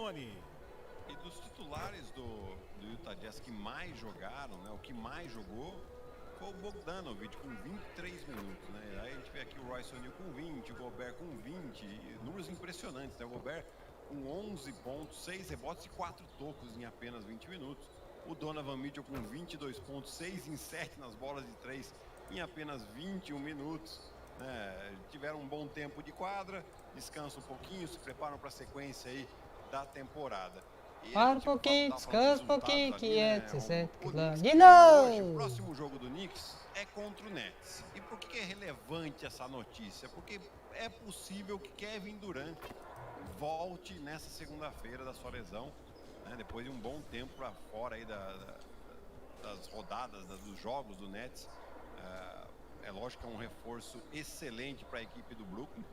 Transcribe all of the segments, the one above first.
Tony. E dos titulares do Utah Jazz que mais jogaram, né, o que mais jogou foi o Bogdanovic com 23 minutos, né? Aí a gente vê aqui o Royce O'Neal com 20, o Gobert com 20, números impressionantes, né? O Gobert com 11 pontos, 6 rebotes e 4 tocos em apenas 20 minutos. O Donovan Mitchell com 22 pontos, 6 em 7 nas bolas de 3 em apenas 21 minutos. Tiveram um bom tempo de quadra, descansam um pouquinho, se preparam para a sequência aí da temporada. Para um pouquinho, descansa um pouquinho, que é 60 de novo! O próximo jogo do Knicks é contra o Nets. E por que é relevante essa notícia? Porque é possível que Kevin Durant volte nessa segunda-feira da sua lesão, né, depois de um bom tempo para fora aí das rodadas, dos jogos do Nets. É lógico que é um reforço excelente para a equipe do Brooklyn,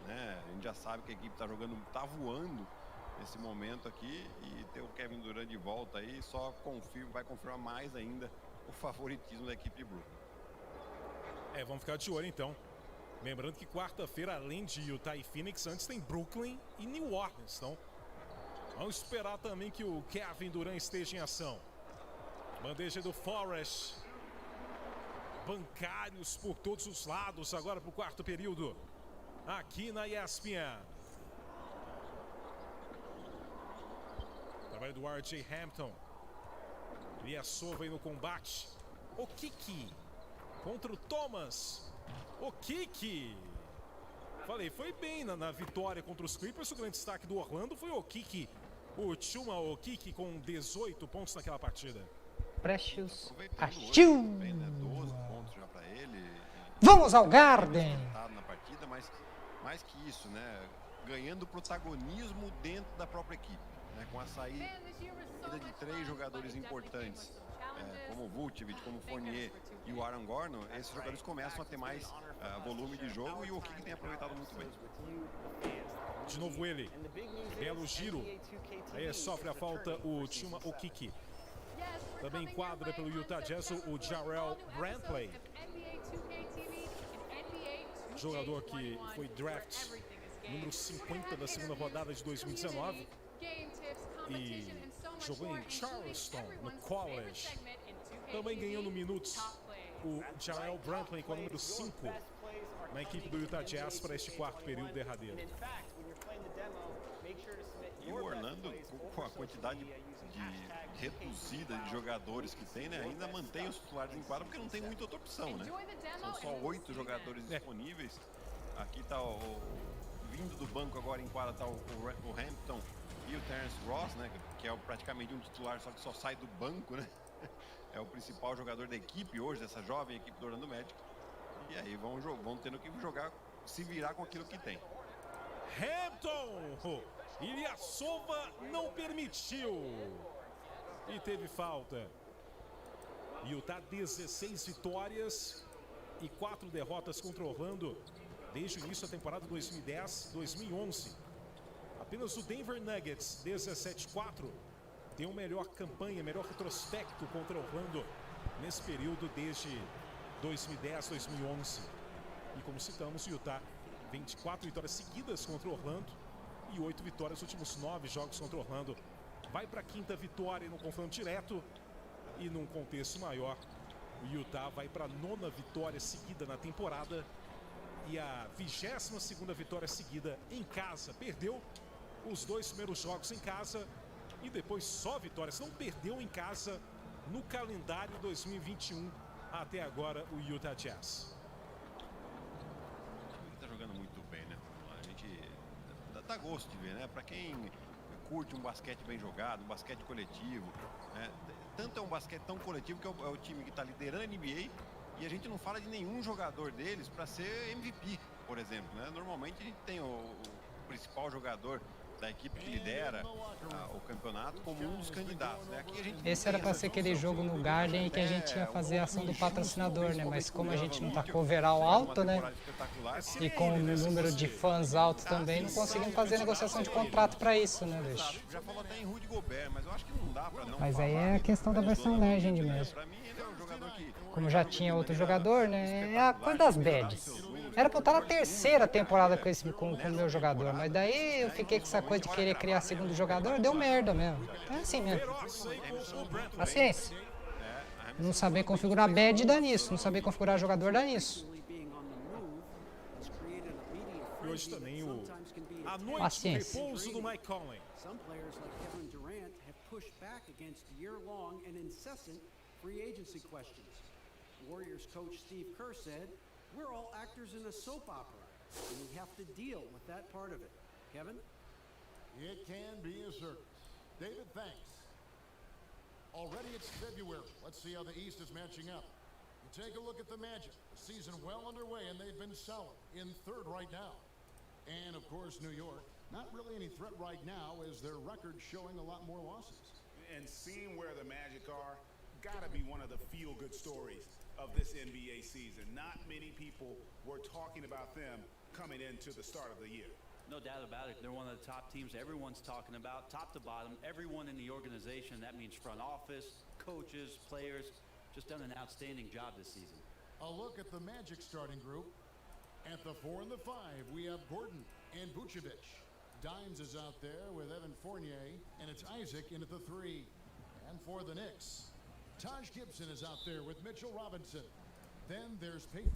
né? A gente já sabe que a equipe está voando nesse momento aqui, e ter o Kevin Durant de volta aí só vai confirmar mais ainda o favoritismo da equipe de Brooklyn. Vamos ficar de olho então. Lembrando que quarta-feira, além de Utah e Phoenix, antes tem Brooklyn e New Orleans. Então, vamos esperar também que o Kevin Durant esteja em ação. Bandeja do Forrest. Bancários por todos os lados agora para o quarto período. Aqui na ESPN. Trabalho do R.J. Hampton. Ilyasova aí no combate. O Kiki contra o Thomas. O Kiki. Falei, foi bem na vitória contra os Clippers. O grande destaque do Orlando foi o Kiki. O Chuma Okeke com 18 pontos naquela partida. Precious Achille. 12 pontos já para ele. Vamos ao Garden. Na partida, mas mais que isso, né? Ganhando protagonismo dentro da própria equipe, né? Com a saída de 3 jogadores importantes, como o Vucevic, como o Fournier e o Aaron Gordon, esses jogadores começam a ter mais volume de jogo, e o Okeke tem aproveitado muito bem. De novo ele, belo giro, aí sofre a falta o Chuma Okeke. Também quadra pelo Utah Jazz o Jarrell Brantley, jogador que foi draft número 50 da segunda rodada de 2019 e jogou em Charleston, no college. Também ganhando minutos o Jarrell Brantley com o número 5 na equipe do Utah Jazz para este quarto período derradeiro. E o Orlando, com a quantidade reduzida de jogadores que tem, né, ainda mantém os titulares em quadra, porque não tem muita outra opção, né? São só 8 jogadores disponíveis. Aqui está vindo do banco agora em quadra, está o Hampton e o Terence Ross, né, que é praticamente um titular, só que só sai do banco, né? É o principal jogador da equipe hoje, dessa jovem equipe do Orlando Magic. E aí vão tendo que jogar, se virar com aquilo que tem. Hampton! Ilyasova não permitiu. E teve falta. Utah 16 vitórias e 4 derrotas contra Orlando desde o início da temporada 2010-2011. Apenas o Denver Nuggets 17-4 tem uma melhor campanha, melhor retrospecto contra Orlando nesse período desde 2010-2011. E como citamos, o Utah 24 vitórias seguidas contra Orlando e 8 vitórias nos últimos 9 jogos contra Orlando. Vai para a 5ª vitória no confronto direto, e num contexto maior, o Utah vai para a 9ª vitória seguida na temporada e a 22ª vitória seguida em casa. Perdeu os 2 primeiros jogos em casa e depois só vitórias. Não perdeu em casa no calendário 2021 até agora o Utah Jazz. Está jogando muito bem, né? A gente dá gosto de ver, né? Para quem curte um basquete bem jogado, um basquete coletivo, né? Tanto é um basquete tão coletivo que é o time que está liderando a NBA, e a gente não fala de nenhum jogador deles para ser MVP, por exemplo, né? Normalmente a gente tem o principal jogador da equipe que lidera o campeonato como um dos candidatos, né? Aqui a gente Esse era para ser aquele jogo no Garden que a gente ia fazer a ação do patrocinador, né? Mas como a gente não tá com overall alto, né? E com o número de fãs alto também, não conseguimos fazer negociação de contrato para isso, né, bicho? Já falou até em Rudy Gobert, mas eu acho que não dá para não. Mas aí é a questão da versão Legend mesmo. Para mim ele é um jogador que, como já tinha outro jogador, né? É a coisa das bads. Era pra eu estar na terceira temporada com o meu jogador, mas daí eu fiquei com essa coisa de querer criar segundo jogador, deu merda mesmo. É assim mesmo. Paciência. Não saber configurar bad dá nisso, não saber configurar jogador dá nisso. E hoje também a noite Paciência. de repouso do Mike Conley. Some players like Kevin Durant have pushed back against year-long and incessant free agency questions. Warriors coach Steve Kerr said, "We're all actors in a soap opera, and we have to deal with that part of it." Kevin? It can be a circus. David, thanks. Already it's February. Let's see how the East is matching up. You take a look at the Magic. The season well underway, and they've been solid in third right now. And, of course, New York. Not really any threat right now as their record showing a lot more losses. And seeing where the Magic are, gotta be one of the feel-good stories of this NBA season. Not many people were talking about them coming into the start of the year. No doubt about it. They're one of the top teams everyone's talking about, top to bottom. Everyone in the organization, that means front office, coaches, players, just done an outstanding job this season. A look at the Magic starting group. At the 4 and the 5, we have Gordon and Vucevic. Dines is out there with Evan Fournier, and it's Isaac in at the 3. And for the Knicks, Taj Gibson is out there with Mitchell Robinson. Then there's Peyton.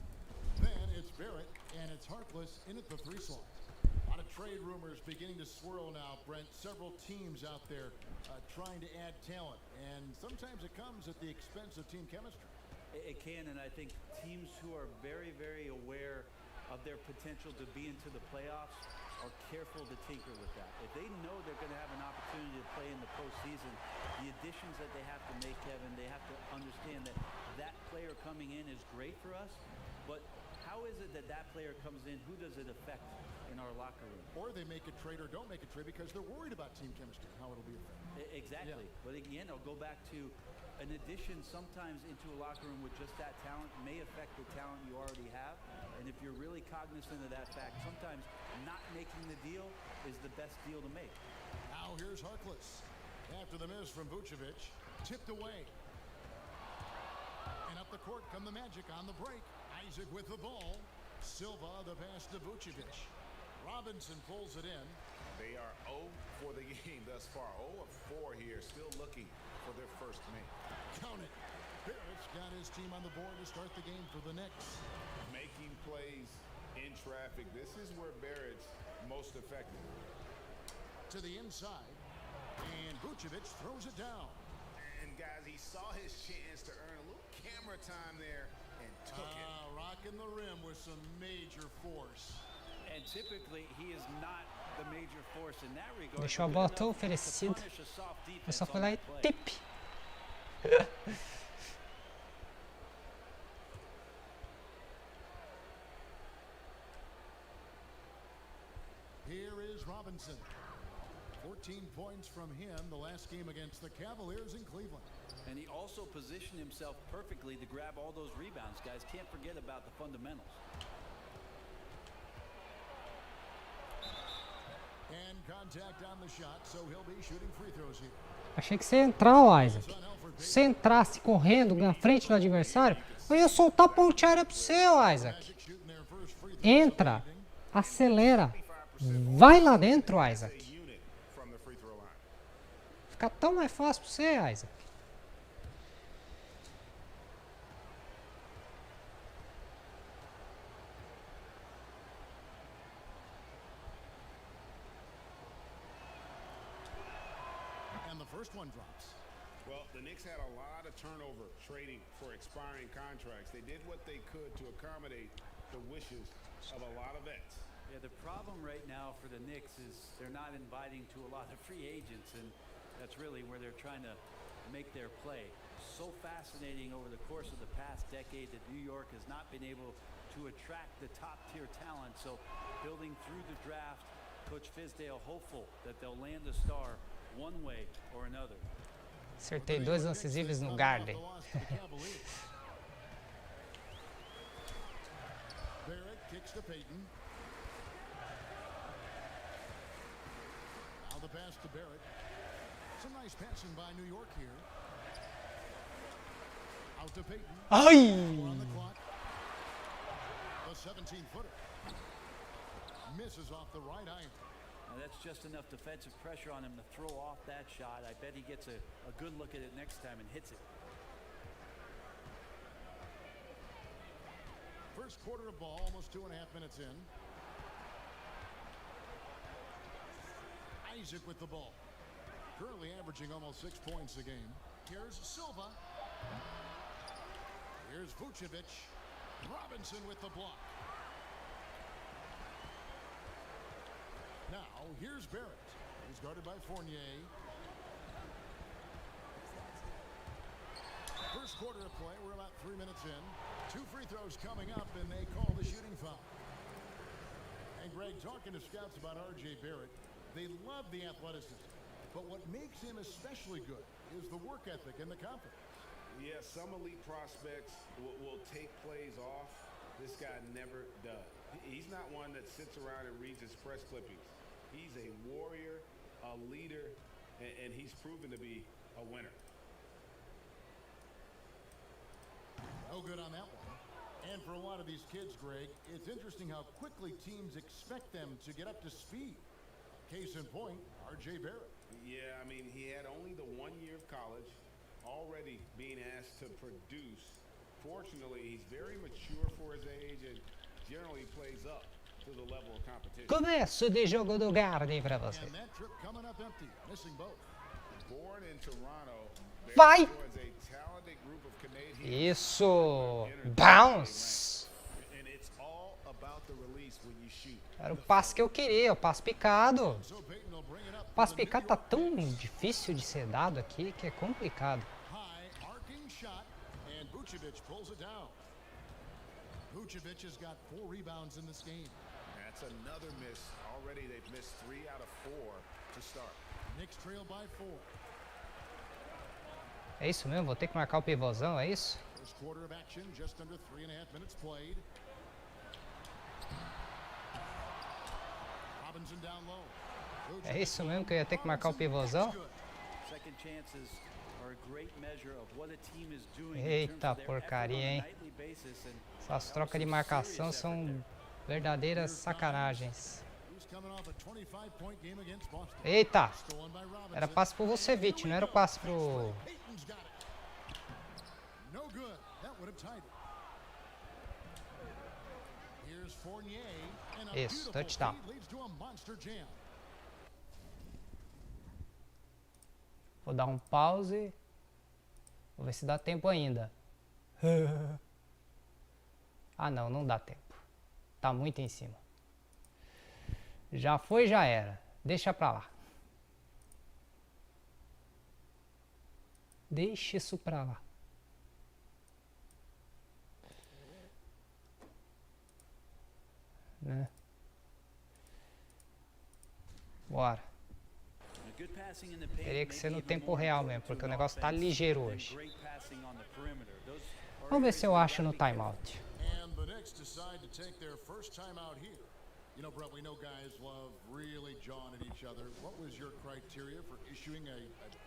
Then it's Barrett, and it's Harkless in at the 3 slot. A lot of trade rumors beginning to swirl now, Brent. Several teams out there trying to add talent, and sometimes it comes at the expense of team chemistry. It can, and I think teams who are very, very aware of their potential to be into the playoffs are careful to tinker with that. If they know they're going to have an opportunity to play in the postseason, the additions that they have to make, Kevin, they have to understand that that player coming in is great for us, but how is it that that player comes in? Who does it affect in our locker room? Or they make a trade or don't make a trade because they're worried about team chemistry, how it'll be affected. Exactly. Yeah. But again, I'll go back to an addition sometimes into a locker room with just that talent may affect the talent you already have. And if you're really cognizant of that fact, sometimes not making the deal is the best deal to make. Now here's Harkless. After the miss from Vucevic, tipped away. And up the court come the Magic on the break. Isaac with the ball. Silva the pass to Vucevic. Robinson pulls it in. They are 0 for the game thus far. 0 of 4 here, still looking for their first make. Count it. Barrett's got his team on the board to start the game for the Knicks. Making plays in traffic. This is where Barrett's most effective. To the inside. And Vucevic throws it down. And guys, he saw his chance to earn a little camera time there and took it. Rocking the rim with some major force. And typically he is not the major force in that regard. Deixou a bola tão oferecida. Eu só fui lá e tip. Here is Robinson. 14 points from him the last game against the Cavaliers in Cleveland. And he also positioned himself perfectly to grab all those rebounds. Guys, can't forget about the fundamentals. And contact on the shot, so he'll be shooting free throws here. Achei que você ia entrar, ó, Isaac. Se você entrasse correndo na frente do adversário, eu ia soltar a ponte aérea pro seu, Isaac. Entra, acelera, vai lá dentro, Isaac. Fica tão mais fácil pra você, Isaac. First one drops. Well, the Knicks had a lot of turnover trading for expiring contracts. They did what they could to accommodate the wishes of a lot of vets. Yeah, the problem right now for the Knicks is they're not inviting to a lot of free agents, and that's really where they're trying to make their play. So fascinating over the course of the past decade that New York has not been able to attract the top-tier talent. So building through the draft, Coach Fizdale hopeful that they'll land a star one way or another. Acertei 2 lances livres no Garden. Barrett kicks to Peyton. Now the pass to Barrett. Some nice passing by New York here. Out to Peyton. Ai! On the clock. A 17-footer. Misses off the right iron. Now that's just enough defensive pressure on him to throw off that shot. I bet he gets a good look at it next time and hits it. First quarter of ball, almost 2.5 minutes in. Isaac with the ball. Currently averaging almost 6 points a game. Here's Silva. Here's Vucevic. Robinson with the block. Now, here's Barrett. He's guarded by Fournier. First quarter of play, we're about 3 minutes in. 2 free throws coming up, and they call the shooting foul. And Greg, talking to scouts about R.J. Barrett, they love the athleticism. But what makes him especially good is the work ethic and the confidence. Yeah, some elite prospects will take plays off. This guy never does. He's not one that sits around and reads his press clippings. He's a warrior, a leader, and he's proven to be a winner. No good on that one. And for a lot of these kids, Greg, it's interesting how quickly teams expect them to get up to speed. Case in point, R.J. Barrett. Yeah, I mean, he had only the 1 year of college, already being asked to produce. Fortunately, he's very mature for his age and generally plays up to the level of competition. Começo de jogo do Garden pra você. And that trip coming up empty, missing both. Born in Toronto, Vai! Barrett joins a talented group of Canadians. Isso! Bounce! And it's all about the release when you shoot. Era o passe que eu queria, o passe picado. So Peyton will bring it up. O passe picado tá tão difícil de ser dado aqui que é complicado. High arcing shot, and Vucevic pulls it down. Vucevic has got 4 rebounds in this game. That's another miss. Already they've missed 3 out of 4 to start. Knicks trail by 4. É isso mesmo? Vou ter que marcar o pivôzão, é isso? First quarter of action, just under 3.5 minutes played. Robinson down low. É isso mesmo que eu ia ter que marcar o pivôzão? Second chances are a great measure of what a team is doing. Eita porcaria, hein? Essas trocas de marcação são verdadeiras sacanagens. Eita! Era passe pro Vucevic, não era o passe pro... Isso, touchdown. Vou dar um pause. Vou ver se dá tempo ainda. Ah não, não dá tempo. Tá muito em cima. Já foi, já era. Deixa pra lá. Deixa isso pra lá. Né? Bora. Teria que ser no tempo real mesmo, porque o negócio tá ligeiro hoje. Vamos ver se eu acho no timeout. You know, Brett, we know guys love really jawing at each other. What was your criteria for issuing a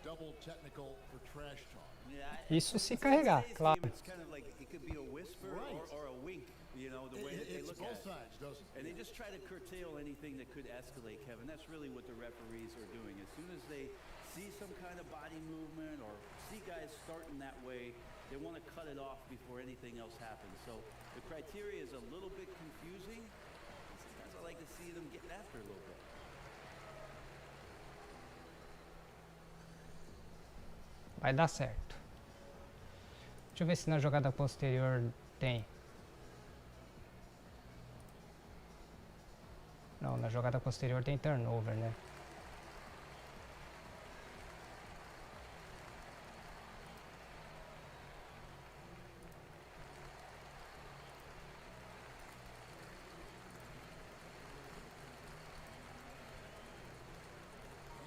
double technical for trash talk? Isso se carregar, claro. It's kind of like it could be a whisper or a wink, you know, the way that they look at it. Sides, doesn't it? And they just try to curtail anything that could escalate, Kevin. That's really what the referees are doing. As soon as they see some kind of body movement or see guys starting that way, they want to cut it off before anything else happens. So the criteria is a little bit confusing. Sometimes I like to see them getting after a little bit. Vai dar certo. Deixa eu ver se na jogada posterior tem. Não, na jogada posterior tem turnover, né?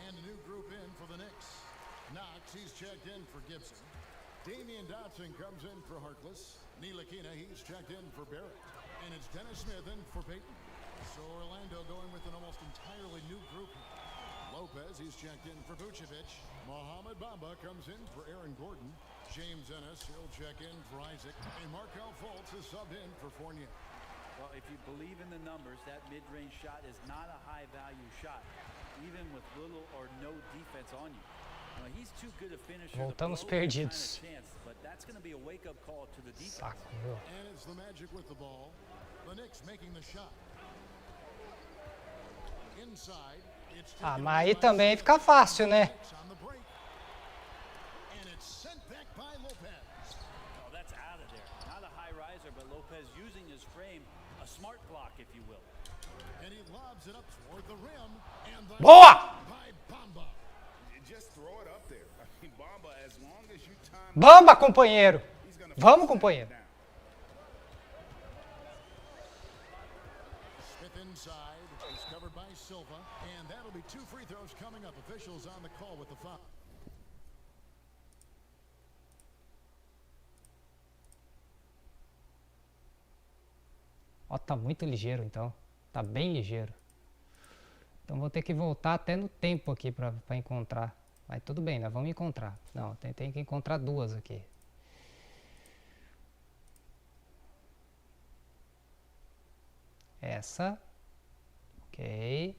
And a new group in for the Knicks. Knox, he's checked in for Gibson. Damian Dotson comes in for Harkless. Ntilikina, he's checked in for Barrett. And it's Dennis Smith in for Peyton. So Orlando going with an almost entirely new group here. Lopez, he's checked in for Vucevic. Mohamed Bamba comes in for Aaron Gordon. James Ennis, he'll check in for Isaac. And Markelle Fultz is subbed in for Fournier. Well, if you believe in the numbers, that mid-range shot is not a high-value shot, even with little or no defense on you. Now, he's too good a finisher. Voltamos perdidos. But that's going to be a wake-up call to the defense. Saco, viu? And it's the Magic with the ball. The Knicks making the shot. Inside, it's Ah, mas aí também fica fácil, né? on the break. And it's sent back by Lopez. Oh, that's out of there. Not a high riser, but Lopez using his frame, a smart block, if you will. And he lobs it up toward the rim. And the Boa! by Bamba. Just throw it up there. I mean, Bamba, as long as you time Bamba, companheiro! he's gonna Vamos, companheiro! down. Smith inside. He's covered by Silva. And that'll be 2 free throws coming up. Officials on the call with the foul. Ó, tá muito ligeiro então. Tá bem ligeiro. Então vou ter que voltar até no tempo aqui pra encontrar. Mas tudo bem, nós vamos encontrar. Não, tem que encontrar duas aqui. Essa. Ok.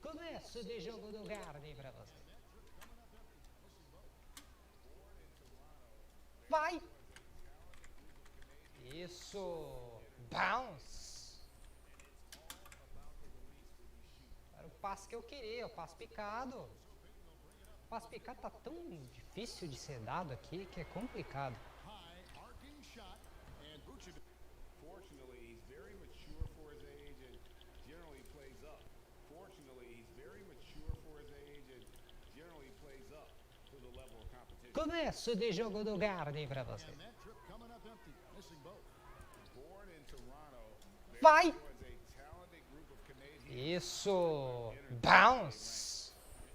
Começo de jogo do Garden pra você. Vai! Isso! Bounce! Era o passe que eu queria, o passe picado. O passe picado tá tão difícil de ser dado aqui que é complicado. High arcing shot. And Vucevic. Fortunately, he's very mature for his age and generally plays up. Fortunately, he's very mature for his age and generally plays up to the level of competition. Começo de jogo do Garden pra você. And that trip coming up empty. Missing both. Born in Toronto, Vai! joins a talented group of Canadians, Isso! Bounce!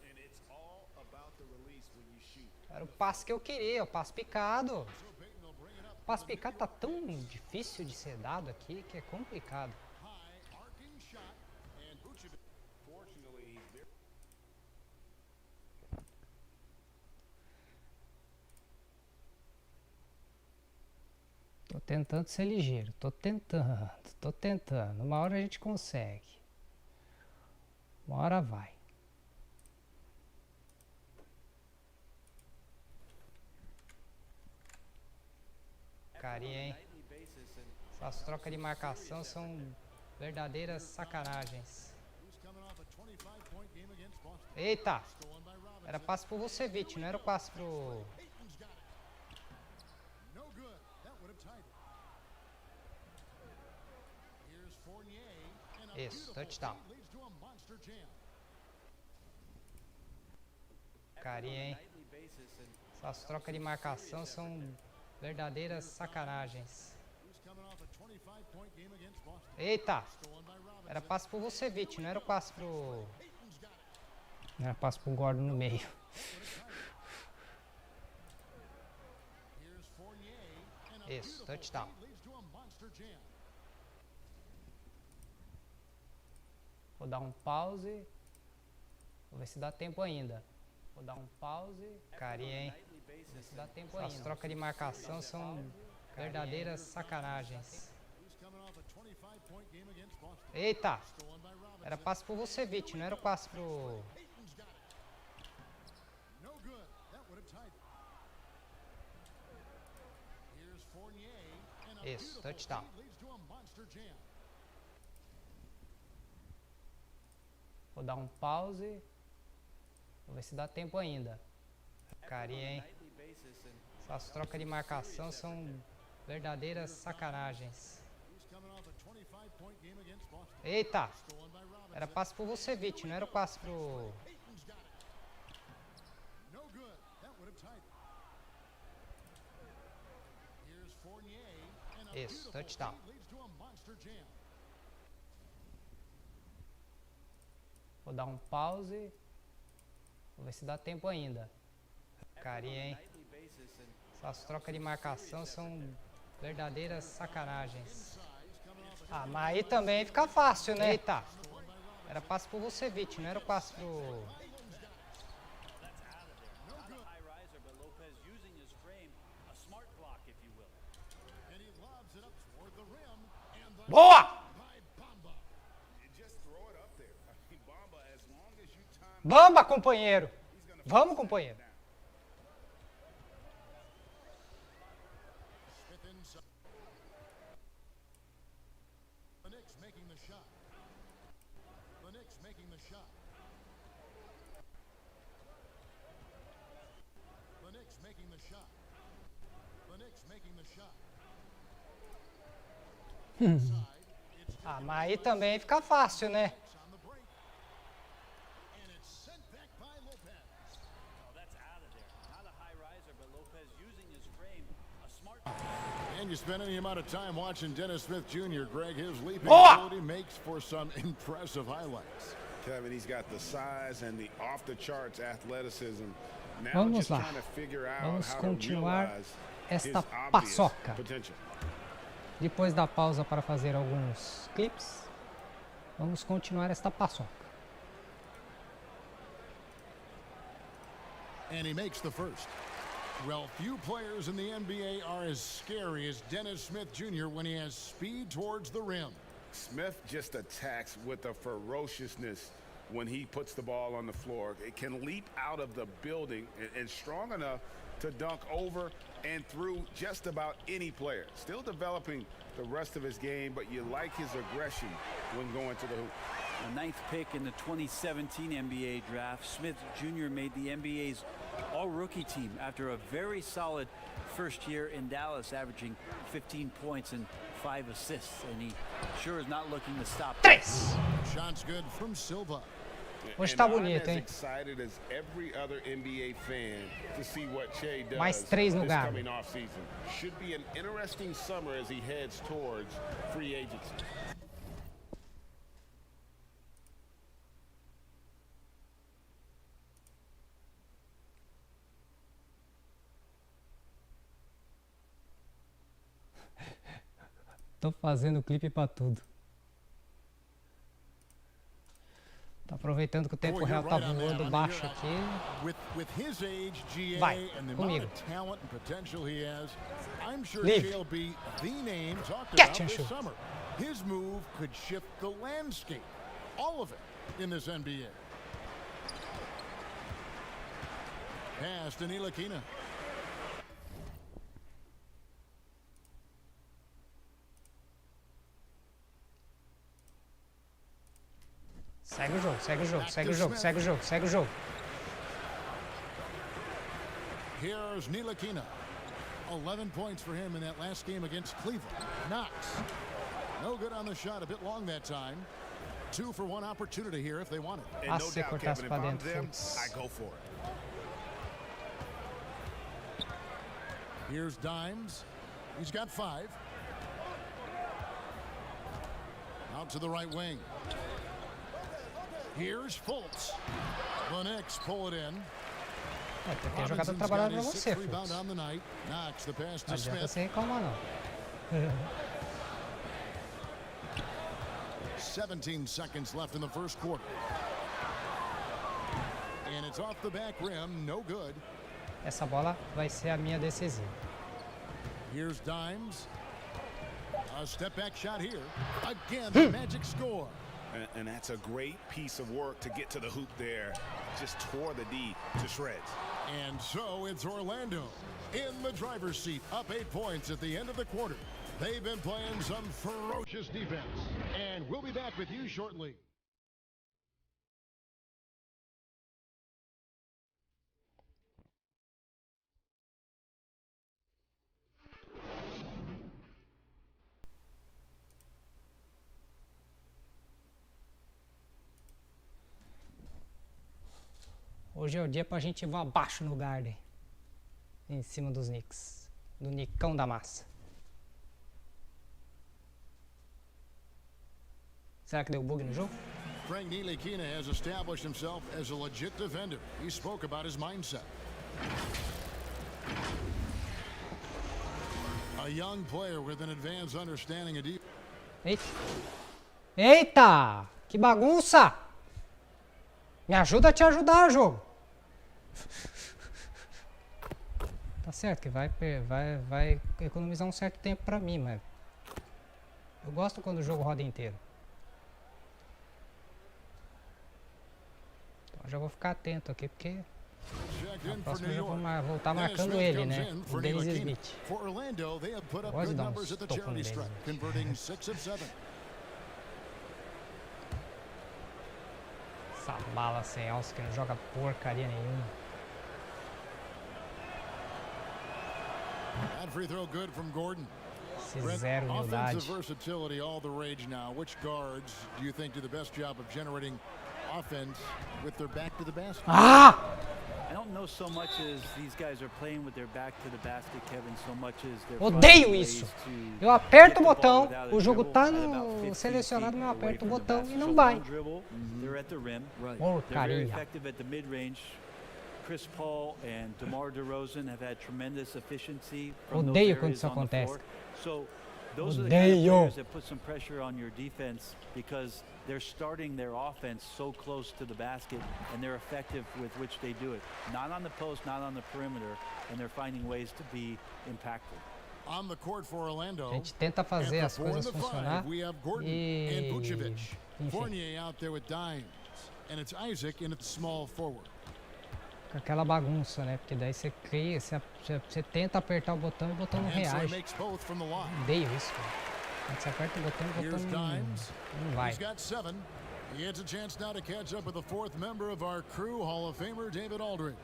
and it's all about the release when you shoot. Era o passe que eu queria, o passe picado. O passe picado tá tão difícil de ser dado aqui que é complicado. High arcing shot. And Vucevic. Fortunately, he's very Tô tentando ser ligeiro, tô tentando. Uma hora a gente consegue. Uma hora vai. Carinha, hein? Essas trocas de marcação são verdadeiras sacanagens. Who's coming off a 25-point game against Boston. Eita! Stolen by Robinson. Era passe pro Vucevic, não era o passe pro... Ayton's got it. No good. That would have tied it. Here's Fournier. And a Isso, beautiful touchdown. feed leads to a monster jam. Carinha, hein? Essas trocas de marcação são verdadeiras sacanagens. Who's coming off a 25-point game against Boston. Eita! Stolen by Robinson. Era passe pro Vucevic, não era o passe pro... Ayton's got it. Não era passe pro Gordon no meio. Here's Fournier. And a Isso, beautiful touchdown. feed leads to a monster jam. Vou dar um pause. Vou ver se dá tempo ainda. Vou dar um pause. Carinha, hein? Vou ver se dá tempo ainda. As trocas de marcação são verdadeiras sacanagens. Who's coming off a 25-point game against Boston. Eita! Stolen by Robinson. Era passe pro Vucevic, não era o passe pro... Ayton's got it. No good. That would have tied it. Here's Fournier. And a Isso, beautiful touchdown. feed leads to a monster jam. Vou dar um pause. Vou ver se dá tempo ainda. Carinha, hein? Essas trocas de marcação são verdadeiras sacanagens. Who's coming off a 25-point game against Boston. Eita! Stolen by Robinson. Era passe pro Vucevic, não era o passe pro... Ayton's got it. No good. That would have tied it. Here's Fournier. And Isso, touchdown. Vou dar um pause. Vou ver se dá tempo ainda. Carinha, hein? Essas trocas de marcação são verdadeiras sacanagens. Ah, mas aí também fica fácil, né? Eita. Era passe pro Vucevic, não era o passe pro... Boa! Bamba, companheiro! Vamos, companheiro! Ah, mas aí também fica fácil, né? And you spend any amount of time watching Dennis Smith Jr., Greg, his leaping ability makes for some impressive highlights. Kevin, he's got the size and the off-the-charts athleticism. Now Vamos just lá. trying to figure out Vamos how to continuar realize esta his obvious paçoca. potential. Depois da pausa para fazer alguns clips, vamos continuar esta paçoca. And he makes the first. Well, few players in the NBA are as scary as Dennis Smith Jr. when he has speed towards the rim. Smith just attacks with a ferociousness when he puts the ball on the floor. It can leap out of the building and strong enough to dunk over and through just about any player. Still developing the rest of his game, but you like his aggression when going to the hoop. The 9th pick in the 2017 NBA draft, Smith Jr. made the NBA's all-rookie team after a very solid first year in Dallas, averaging 15 points and 5 assists, and he sure is not looking to stop. 3! Shots good from Silva. Hoje tá bonito, hein? Excited as every other NBA fan to see what Che does Mais 3 no this Galo. coming off season. Should be an interesting summer as he heads towards free agency. Tô fazendo clipe pra tudo. Tá aproveitando que o tempo real tá voando baixo aqui. With his age, GA, Vai, and the comigo. amount of talent and potential he has, I'm sure Livre. he'll be the name talked Catch about and this shoot. summer. His move could shift the landscape, all of it, in this NBA. Pass to Ntilikina. Segue o jogo, segue o jogo, segue o jogo, segue o jogo, segue o jogo. Here's Ntilikina. 11 points for him in that last game against Cleveland. Knox. No good on the shot, a bit long that time. 2 for 1 opportunity here if they want it. And Ah, se cortasse pra dentro, putz. I go for it. Here's Dimes. He's got 5. Out to the right wing. Here's Fultz. The Knicks pull it in. É, tem que ter jogada trabalhada pra você, Rebound Fultz. on the night. Knox the pass to Não adianta Smith. você reclamar, não. 17 seconds left in the first quarter. And it's off the back rim, no good. Essa bola vai ser a minha decisiva. Here's Dimes. A step back shot here. Again, the magic score. And that's a great piece of work to get to the hoop there. Just tore the D to shreds. And so it's Orlando in the driver's seat, up 8 points at the end of the quarter. They've been playing some ferocious defense. And we'll be back with you shortly. Hoje é o dia pra gente voar abaixo no Garden. Em cima dos Knicks. Do Nicão da massa. Será que deu bug no jogo? Frank Ntilikina has established himself as a legit defender. He spoke about his mindset. A young player with an advanced understanding of defense. Eita! Eita! Que bagunça! Me ajuda a te ajudar, jogo. Tá certo que vai economizar um certo tempo pra mim, mas eu gosto quando o jogo roda inteiro. Então eu já vou ficar atento aqui, porque na próxima eu já vou voltar marcando ele, né? O Dennis Smith. Gosto de dar uns tocos no Dennis Smith. Essa bala sem alça que não joga porcaria nenhuma. That free throw good from Gordon. Esse zero humildade. Offensive versatility all the rage now. Which guards do you think do the best job of generating offense with their back to the basket? Ah! I don't know so much as these guys are playing with their back to the basket, Kevin, so much as they're Odeio isso. Eu aperto o botão, o jogo tá no selecionado, mas eu aperto o botão e não vai. Porcaria. Chris Paul and DeMar DeRozan have had tremendous efficiency from those Odeio quando areas isso on the acontece. floor. So those are the kind of Odeio. players that put some pressure on your defense because they're starting their offense so close to the basket and they're effective with which they do it. Not on the post, not on the perimeter, and they're finding ways to be impactful. On the court for Orlando. A gente tenta fazer as coisas funcionar We have Gordon and Vucevic. enfim, Fournier out there with Dimes, and it's Isaac in at the small forward. com aquela bagunça, né? Porque daí você cria, você tenta apertar o botão e o botão não And so he reage. makes both from the line. Odeio isso, cara. Quando você aperta o botão Here's Dimes. não vai. He's got 7. He has a chance now to catch up with the fourth member of our crew, Hall of Famer David Aldridge.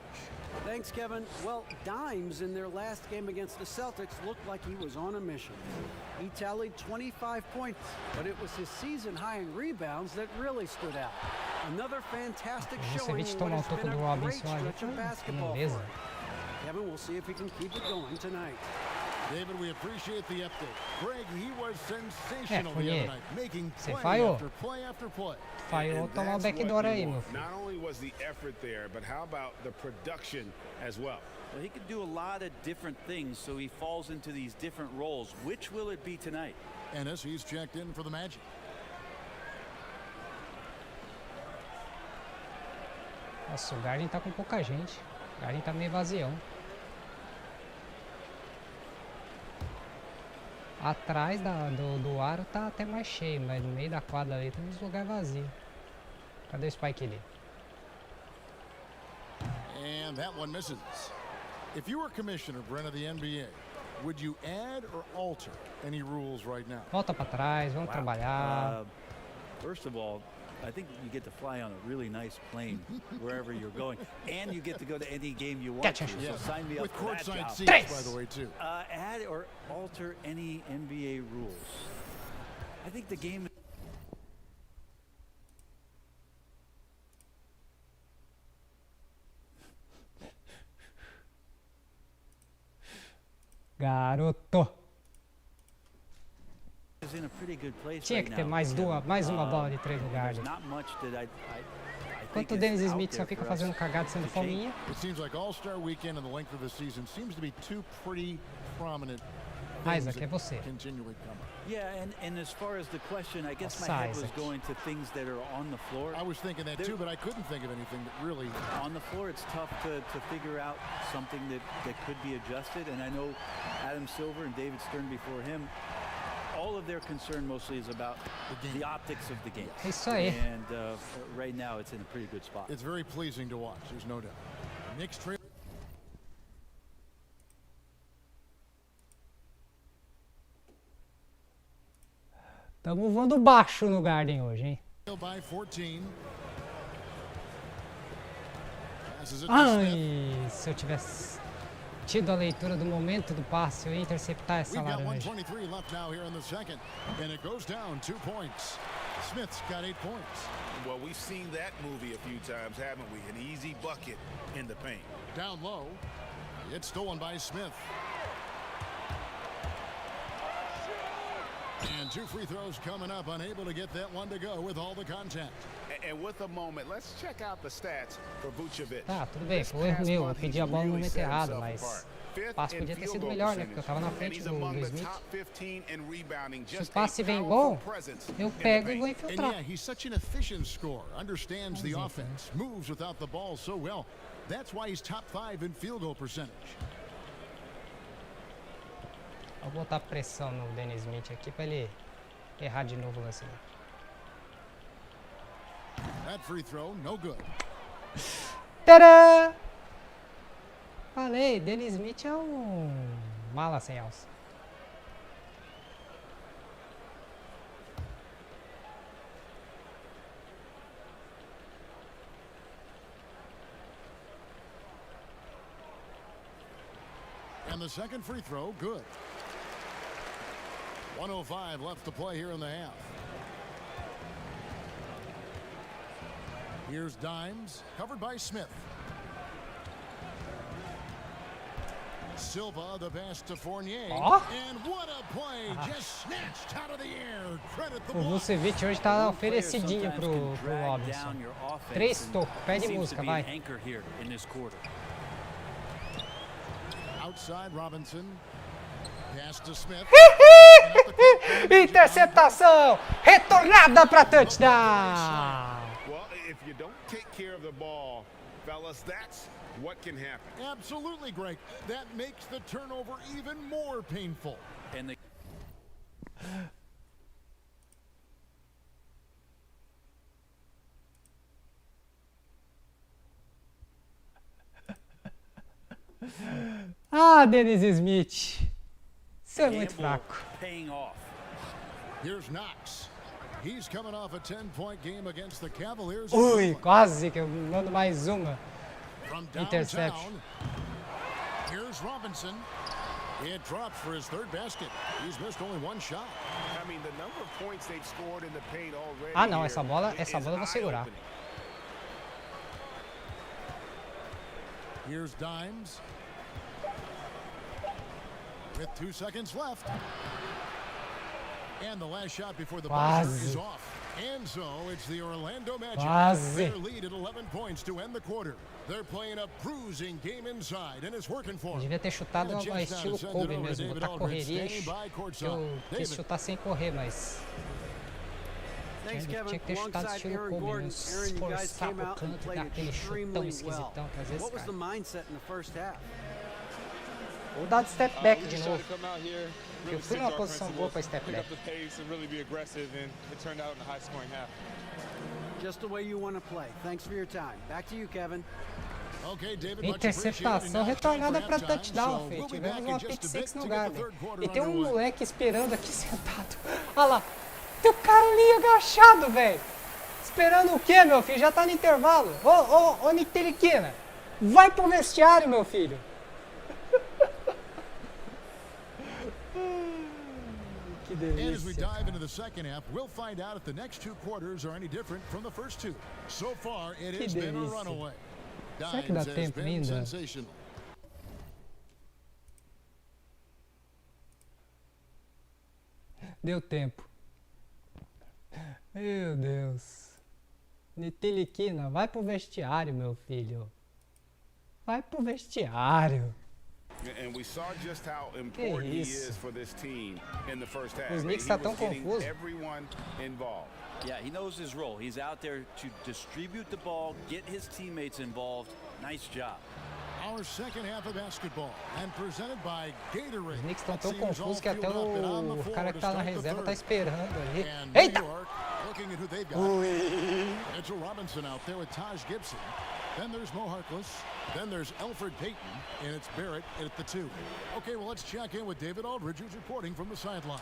Thanks, Kevin. Well, Dimes in their last game against the Celtics looked like he was on a mission. He tallied 25 points, but it was his season high in rebounds that really stood out. Another fantastic showing in what has been a great stretch of basketball for him. Kevin, we'll see if he can keep it going tonight. David, we appreciate the update. Greg, he was sensational the other night, making Você play falhou. after play after play. Falhou tomar o backdoor aí, meu filho. Not only was the effort there, but how about the production as well? Well, he can do a lot of different things, so he falls into these different roles. Which will it be tonight? Ennis, he's checked in for the Magic. Nossa, o Garden tá com pouca gente. O Garden tá meio vazião. Atrás do aro tá até mais cheio, mas no meio da quadra ali tem uns lugares vazios. Cadê o spike ali? And that one misses. If you were commissioner, Brent, of the NBA, would you add or alter any rules right now? Volta pra trás, vamos trabalhar. First of all, I think you get to fly on a really nice plane wherever you're going, and you get to go to any game you want Gotcha. to. So sign me up With for that courtside job. seats, by the way, too. Add or alter any NBA rules. I think the game. Garoto. Is in a pretty good place Tinha right que ter now. mais uma bola de 3 no There's Garden. not much that I Enquanto think o Dennis is out Smith só there fica for fazendo us cagada sendo to change. fominha. It seems like All-Star Weekend and the length of the season seems to be two pretty prominent Isaac, things é você. that continually come up. Yeah, and as far as the question, I guess my Nossa, head was Isaac. going to things that are on the floor. I was thinking that too, but I couldn't think of anything that really... On the floor, it's tough to figure out something that could be adjusted. And I know Adam Silver and David Stern before him, all of their concern mostly is about the optics of the game. É isso aí. And right now, it's in a pretty good spot. It's very pleasing to watch, there's no doubt. Knicks trail. Tamo voando baixo no Garden hoje, hein? By 14. Passes it to Smith. Ai, se eu tivesse tido a leitura do momento do passe, eu ia interceptar essa We've got laranja. 1:23 left now here in the second, and it goes down 2 points. Smith's got 8 points. Well, we've seen that movie a few times, haven't we? An easy bucket in the paint. Down low, it's stolen by Smith. And 2 free throws coming up, unable to get that one to go with all the contact. And with a moment, let's check out the stats for Vucevic. Tá, tudo bem, foi erro meu, eu pedi a bola no momento errado, mas o passe podia ter sido melhor, né? Porque eu tava na frente do Smith. Se o passe vem bom, eu pego e vou And infiltrar. yeah, he's such an efficient scorer, understands the offense, moves without the ball so well. That's why he's top 5 in field goal percentage. Vou botar pressão no Dennis Smith aqui pra ele errar de novo o lance. That free throw, no good. Tadã! Falei, Dennis Smith é um mala sem alça. And the second free throw, good. 1:05 left to play here in the half. Here's Dimes, covered by Smith. Silva, the pass to Fournier. Ó. And what a play, just snatched out of the air. Credit the O block. Vucevic hoje tá oferecidinho pro Robinson. 3 tocos, pede música, vai. Outside Robinson. Pass to Smith. Interceptação! Retornada para touchdown! Well, if you don't take care of the ball, fellas, that's what can happen. Absolutely, Greg. That makes the turnover even more painful. And Ah, Dennis Smith. Você é muito fraco. paying off. Here's Knox. He's coming off a 10-point game against the Cavaliers. Ui, quase que eu mando mais uma. From Interception. downtown. Here's Robinson. It drops for his 3rd basket. He's missed only 1 shot. I mean, the number of points they've scored in the paint already. Ah, não, here essa bola is eu vou segurar. eye-opening. Here's Dimes. With 2 seconds left. And the last shot before the buzzer is Quase. off. And so it's the Orlando Magic. Quase. Their lead at 11 points to end the quarter. They're playing a bruising game inside and it's working for them. Devia ter chutado a estilo Kobe mesmo, botar correria. Eu quis chutar sem correr, mas Thanks, tinha Kevin. que ter chutado Alongside estilo Aaron Kobe, Gordon, né? Aaron, you guys Esforçar came pro out and canto e played dar aquele chutão extremely esquisitão que às vezes What was the cai. mindset in the first half? Ou dar de step back We de just novo. tried to come out here, Eu really fui stick to numa our posição boa pra principles, step pick back. up the pace and really be aggressive, and it turned out in a high-scoring half. Just the way you want to play. Thanks for your time. Back to you, Kevin. Okay, David, much Interceptação appreciated. retornada Now para it's time for touchdown, halftime, filho. so we'll be Tivemos back uma in just pick a six bit no to get the Garden. third quarter E tem um underway. moleque esperando aqui sentado. Olha lá. Tem o Carolinho agachado, velho. Esperando o quê, meu filho? Já tá no intervalo. Ô, Niteliquina. Vai pro vestiário, meu filho. Que And as we delícia. dive into the second half, we'll find out if the next 2 quarters are any different from the first 2. So far, it has been a delícia. runaway. Será que dá Dimes has tempo been ainda? sensational. Deu tempo. Meu Deus. Niteliquina, vai pro vestiário, meu filho. Vai pro vestiário. And we saw just how important he isso? is for this team in the first half. Os Knicks He tá was tão getting confuso. everyone involved. Yeah, he knows his role. He's out there to distribute the ball, get his teammates involved. Nice job. Our second half of basketball and presented by Gatorade. Os Knicks estão That tão seems all confusos que até fueled up and on the o floor cara to que tá na start the reserva tá third. esperando ali. And New Eita! York looking at who they've got. Mitchell Robinson out there with Taj Gibson. Then there's Mo Harkless. Then there's Elfrid Payton. And it's Barrett at the 2. Okay, well, let's check in with David Aldridge, who's reporting from the sideline.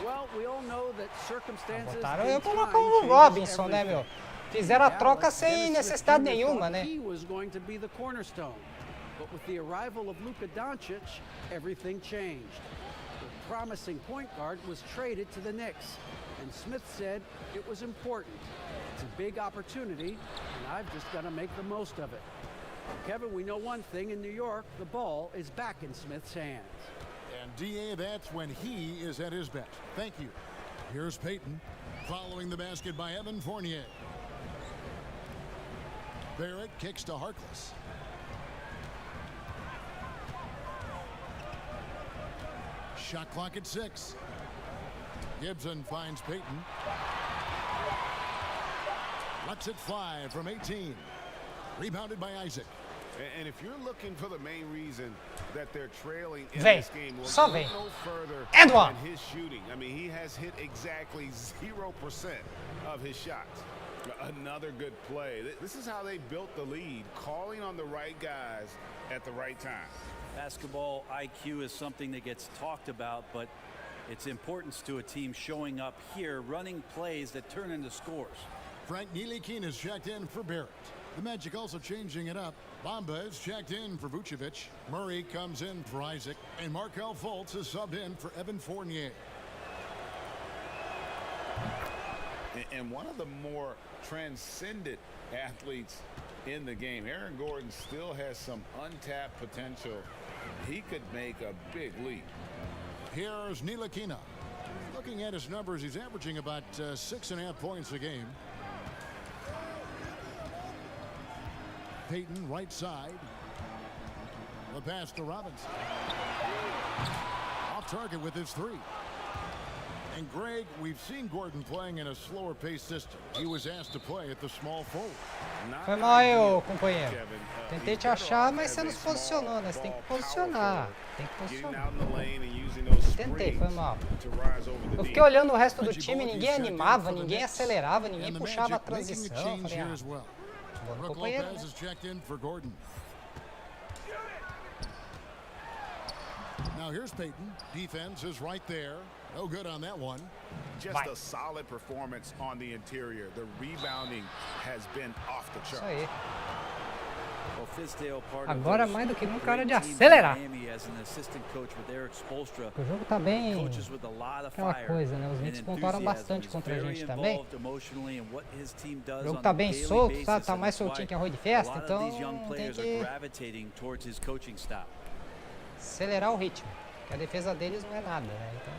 Well, we all know that circumstances Botaram and eu time colocar o changes Robinson, né, everything. meu? Fizeram a Yeah, troca like sem Dennis Smith necessidade Jr. nenhuma, thought né? He was going to be the cornerstone. But with the arrival of Luka Doncic, everything changed. The promising point guard was traded to the Knicks, and Smith said it was important. It's a big opportunity, and I've just got to make the most of it. Kevin, we know one thing in New York, the ball is back in Smith's hands. And DA, that's when he is at his best. Thank you. Here's Payton, following the basket by Evan Fournier. Barrett kicks to Harkless. Shot clock at 6. Gibson finds Payton. Lets it fly from 18. Rebounded by Isaac. And if you're looking for the main reason that they're trailing in Vem. this game, well, Só look vem. no further And one. than his shooting. I mean, he has hit exactly 0% of his shots. Another good play. This is how they built the lead, calling on the right guys at the right time. Basketball IQ is something that gets talked about, but its importance to a team showing up here, running plays that turn into scores. Frank Ntilikina is checked in for Barrett. The Magic also changing it up. Bamba is checked in for Vucevic. Murray comes in for Isaac. And Markelle Fultz is subbed in for Evan Fournier. And one of the more transcendent athletes in the game, Aaron Gordon, still has some untapped potential. He could make a big leap. Here's Ntilikina. Looking at his numbers, he's averaging about 6.5 points a game. Payton, right side. The pass to Robinson. Off target with his 3. And Greg, we've seen Gordon playing in a slower paced system. He was asked to play at the small forward. Foi mal eu, companheiro. Tentei te achar, mas você não se posicionou, né? Você tem que posicionar. Tem que posicionar. Tentei, foi mal. Eu fiquei olhando o resto do time, ninguém animava, ninguém acelerava, ninguém puxava a transição. Falei, bom companheiro, né? Now here's Payton. Defense is right there. No good on that one. Just a solid performance on the interior. The rebounding has been off the Isso chart. aí. Agora mais do que nunca hora de acelerar. O jogo tá bem aquela coisa, né? Os Knicks pontuaram bastante contra a gente também. O jogo tá bem solto, sabe? Tá mais soltinho que arroz de festa, então tem que acelerar o ritmo, porque a defesa deles não é nada, né? Então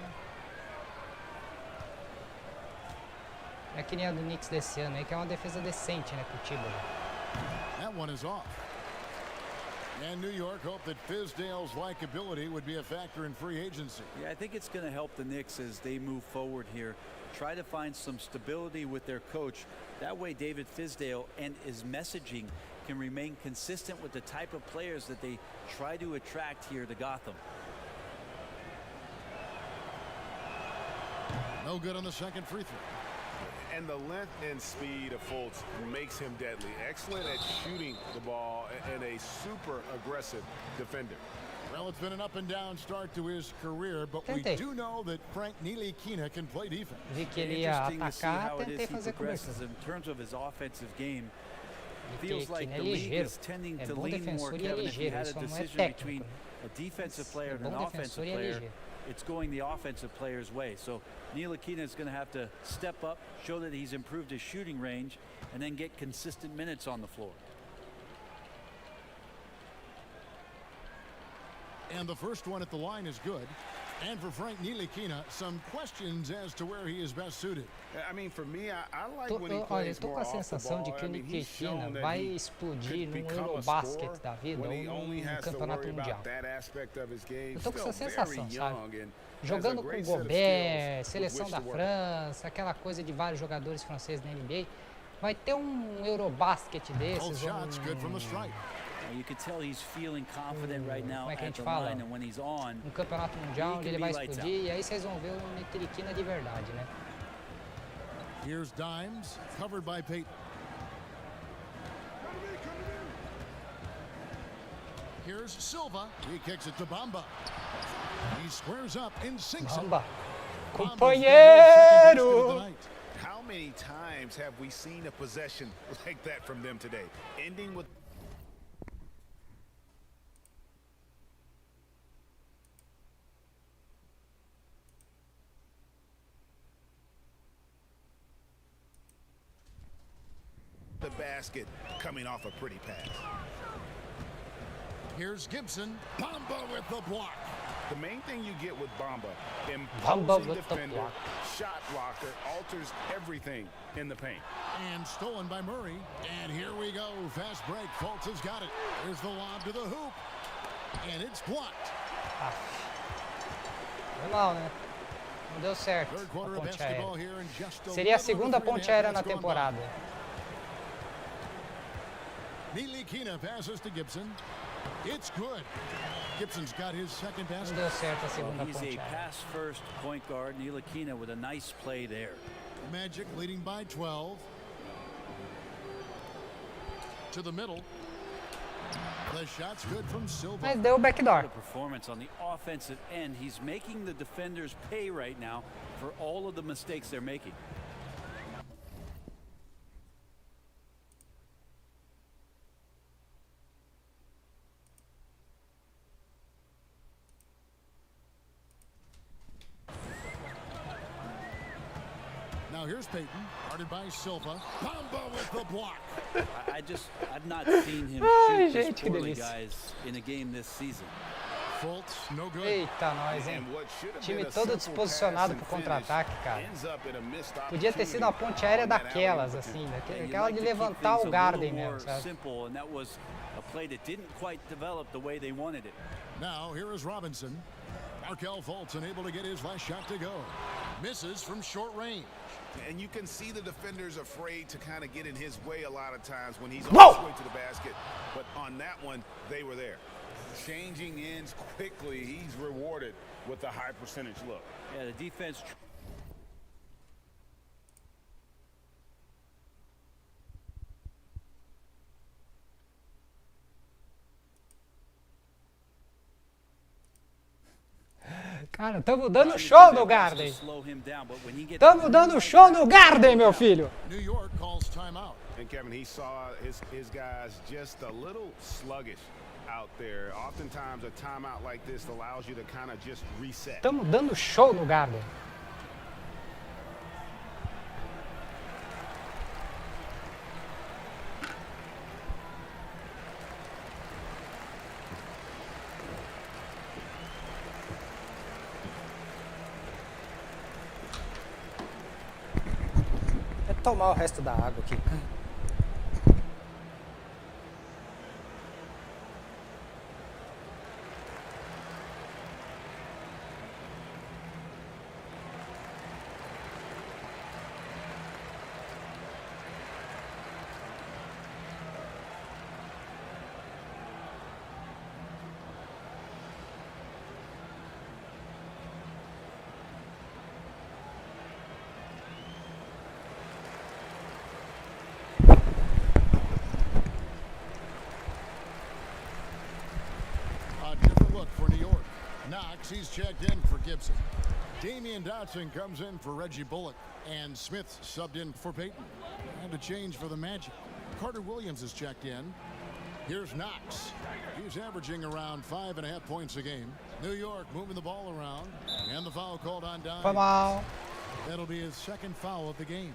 não é que nem a do Knicks desse ano aí, que é uma defesa decente, né, com o Thibodeau. That one is off. And New York hoped that Fizdale's likability would be a factor in free agency. Yeah, I think it's going to help the Knicks as they move forward here. Try to find some stability with their coach. That way David Fizdale and his messaging can remain consistent with the type of players that they try to attract here to Gotham. No good on the second free throw. And the length and speed of Fultz makes him deadly. Excellent at shooting the ball and a super aggressive defender. Well, it's been an up and down start to his career, but we do know that Frank Ntilikina can play defense. Vi que ele ia atacar, tentei fazer cobertura. In terms of his offensive game, E que ele é ligeiro, é bom defensor e é ligeiro, isso não é técnico. A defensive player É and bom an offensive defensor e é player, ligeiro. it's going the offensive player's way. So Ntilikina is going to have to step up, show that he's improved his shooting range, and then get consistent minutes on the floor. And the first one at the line is good. And for Frank Ntilikina, some questions as to where he is best suited. I mean, for me, I like when he Olha, eu plays tô more com a off the sensação de ball. que I o mean, he's Ntilikina shown that vai he explodir could num become a Eurobasket scorer da vida ou when he only num has to campeonato worry mundial. about that aspect of his game. Eu tô com essa Still sensação, very sabe? young and Jogando has a com great o set of Gobert, skills seleção with da which to work. França, aquela coisa de vários jogadores franceses na NBA. Vai ter um Eurobasket desses. Shots good from the stripe. You can tell he's feeling confident right now Como é que a at gente the fala? line, and when he's on, Campeonato mundial onde ele vai lights explodir. E aí vocês vão ver o Ntilikina de verdade, né? Here's Dimes, covered by Payton. Here's Silva. He kicks it to Bamba. He squares up and sinks Bamba. it. Companheiro! How many times have we seen a possession like that from them today, ending with the basket coming off a pretty pass? Here's Gibson. Bamba with the block. The main thing you get with Bamba, Bamba imposing with the defender, block. shot blocker, alters everything in the paint. And stolen by Murray. And here we go. Fast break. Fultz has got it. Here's the lob to the hoop. And it's blocked. Foi mal, né? Não deu certo Third a quarter of ponte aérea. basketball here in just Seria a 11 segunda and a ponte half aérea na minutes gone by. temporada. Nilikina passes to Gibson. It's good. Gibson's got his second Não basket. deu certo a segunda He's ponte a aérea. pass-first point guard, Ntilikina, with a nice play there. Magic leading by 12. To the middle. The shot's good from Silva. Mas deu o backdoor. The performance on the offensive end. He's making the defenders pay right now for all of the mistakes they're making. Now here's Payton, guarded by Silva. Bamba with the block. I've not seen him Ai, shoot gente, this que poorly, delícia. guys, in a game this season. Fultz, no good. Eita, nós, hein? And what should have Time been a todo simple disposicionado pass pro and contra-ataque, finish cara. ends up in a missed Podia ter sido uma ponte opportunity aérea on that daquelas, alley-oop assim, attempt. Yeah, you'd aquela like de to keep levantar things o a Garden little mesmo, more sabe? simple, and that was a play that didn't quite develop the way they wanted it. Now here is Robinson. Markelle Fultz unable to get his last shot to go. Misses from short range. And you can see the defenders afraid to kind of get in his way a lot of times when he's on Whoa! his way to the basket. But on that one, they were there. Changing ends quickly, he's rewarded with a high percentage look. Yeah, the defense. Cara, tamo dando show no Garden. Slow him down, but when he gets Tamo dando show no Garden, meu filho. New York calls timeout. And Kevin, he saw his guys just a little sluggish out there. Oftentimes a timeout like this allows you to kind of just reset. Tamo dando show no Garden. É tomar o resto da água aqui. A different look for New York. Knox, he's checked in for Gibson. Damian Dotson comes in for Reggie Bullock. And Smith subbed in for Payton. And a change for the Magic. Carter Williams is checked in. Here's Knox. He's averaging around 5.5 points a game. New York moving the ball around. And the foul called on Foi Dime. mal. That'll be his second foul of the game.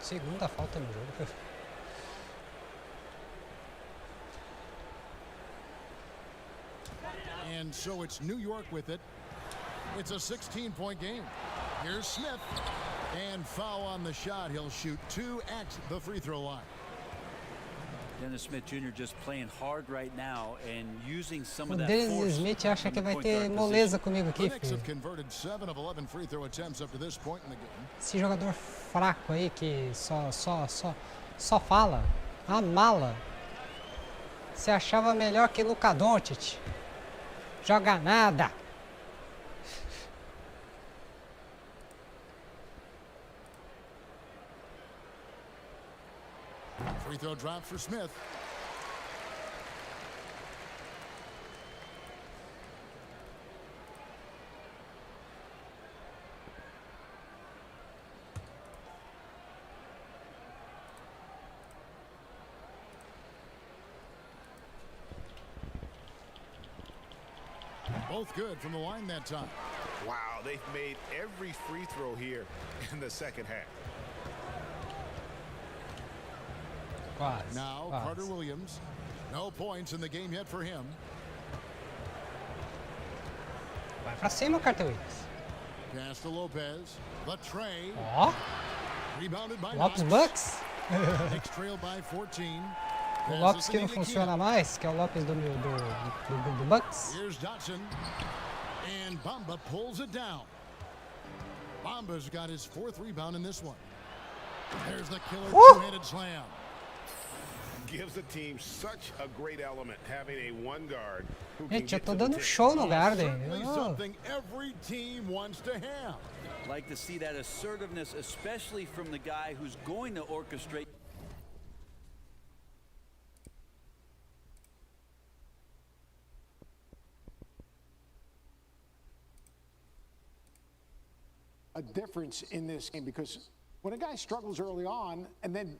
Segunda falta no jogo. And so it's New York with it. It's a 16-point game. Here's Smith. And foul on the shot. He'll shoot 2 at the free throw line. Dennis Smith Jr. just playing hard right now and using some O of that Dennis force Smith acha from que the vai point ter guard moleza position. comigo The aqui, Knicks filho. have converted 7 of 11 free throw attempts up to this point in the game. Esse jogador fraco aí que só fala. A mala. Se achava melhor que Luka Doncic. Joga nada. Free throw drop for Smith. Both good from the line that time. Wow, they've made every free throw here in the second half. Quase. Now, Quase. Carter Williams. No points in the game yet for him. Vai pra cima, Carter Williams. Pass to Lopez. The tray. Ó, Rebounded by Lopes Knox. Bucks. Knicks trail by 14. O Lopes que não funciona mais, que é o Lopes do Bucks. Here's Dotson. And Bamba pulls it down. Bamba's got his 4th rebound in this one. There's the killer two-handed slam. Gives the team such a great element having a one guard who can Gente, eu get tô to the dando tip. show no Garden. Certainly Oh. something every team wants to have. Like to see that assertiveness, especially from the guy who's going to orchestrate. A difference in this game, because when a guy struggles early on and then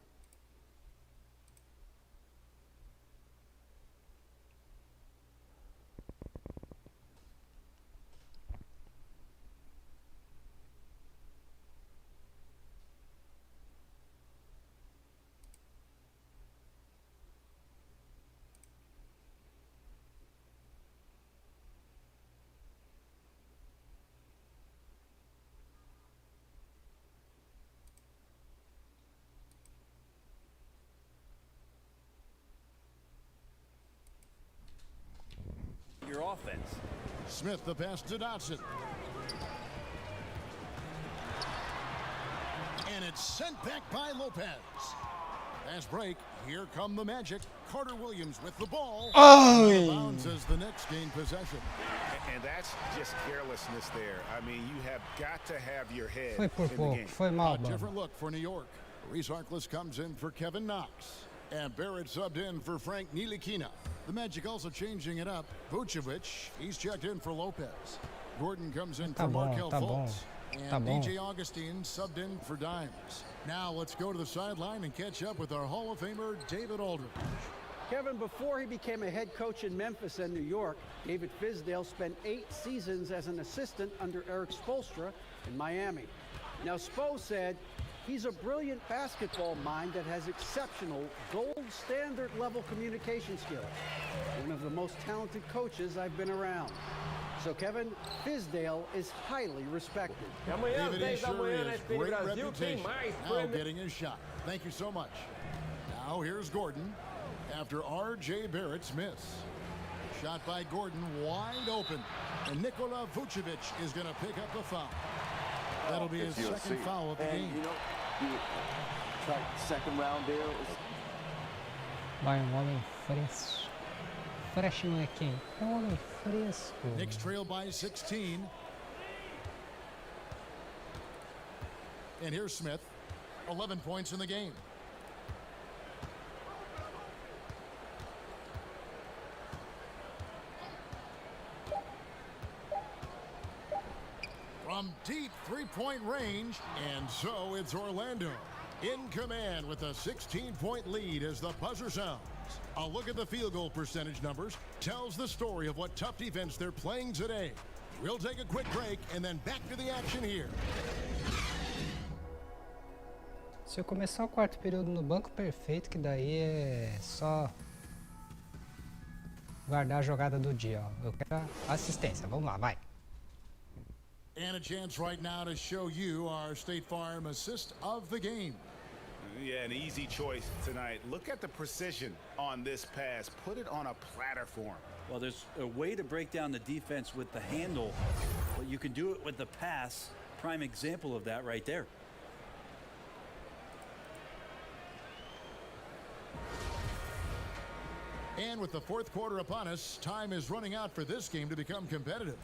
Your offense. Smith, the pass to Dotson. And it's sent back by Lopez. Fast break. Here come the Magic. Carter Williams with the ball. Oh! Bounds as the Knicks gain possession. And that's just carelessness there. I mean, you have got to have your head Foi por in the pouco, game. foi mal, A Bamba. different look for New York. Reese Harkless comes in for Kevin Knox. And Barrett subbed in for Frank Ntilikina. The Magic also changing it up. Vucevic, he's checked in for Lopez. Gordon comes in Tá for bom, Markelle tá bom, Fultz. And tá bom. DJ Augustine subbed in for Dimes. Now let's go to the sideline and catch up with our Hall of Famer, David Aldridge. Kevin, before he became a head coach in Memphis and New York, David Fizdale spent 8 seasons as an assistant under Eric Spoelstra in Miami. Now, Spo said he's a brilliant basketball mind that has exceptional gold standard level communication skills. One of the most talented coaches I've been around. So Kevin, Fizdale is highly respected. David is sure is great reputation. Now getting his shot. Thank you so much. Now here's Gordon after R.J. Barrett's miss. Shot by Gordon wide open. And Nikola Vucevic is going to pick up the foul. That'll be his second foul of the game. You know, the second round deal is Vai um homem fresco. Fresco não é quem? É um homem fresco. Knicks trail by 16. And here's Smith. 11 points in the game. From deep three-point range, and so it's Orlando in command with a 16-point lead as the buzzer sounds. A look at the field goal percentage numbers tells the story of what tough defense they're playing today. We'll take a quick break and then back to the action here. Se eu começar o quarto período no banco, perfeito, que daí é só guardar a jogada do dia, ó. Eu quero a assistência. Vamos lá, vai. And a chance right now to show you our State Farm assist of the game. Yeah, an easy choice tonight. Look at the precision on this pass. Put it on a platter for him. Well, there's a way to break down the defense with the handle, but you can do it with the pass. Prime example of that right there. And with the fourth quarter upon us, time is running out for this game to become competitive.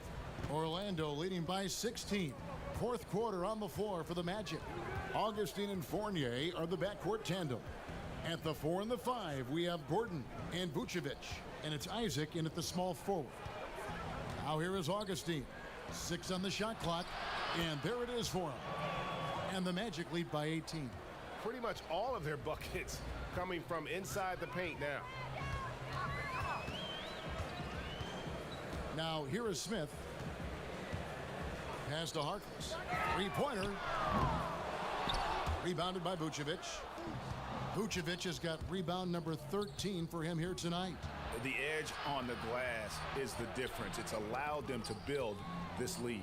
Orlando leading by 16. Fourth quarter on the floor for the Magic. Augustine and Fournier are the backcourt tandem. At the 4 and the 5, we have Gordon and Vucevic. And it's Isaac in at the small forward. Now here is Augustine. 6 on the shot clock. And there it is for him. And the Magic lead by 18. Pretty much all of their buckets coming from inside the paint now. Now here is Smith. Pass to Harkless. Three-pointer. Rebounded by Vucevic. Vucevic has got rebound number 13 for him here tonight. The edge on the glass is the difference. It's allowed them to build this lead.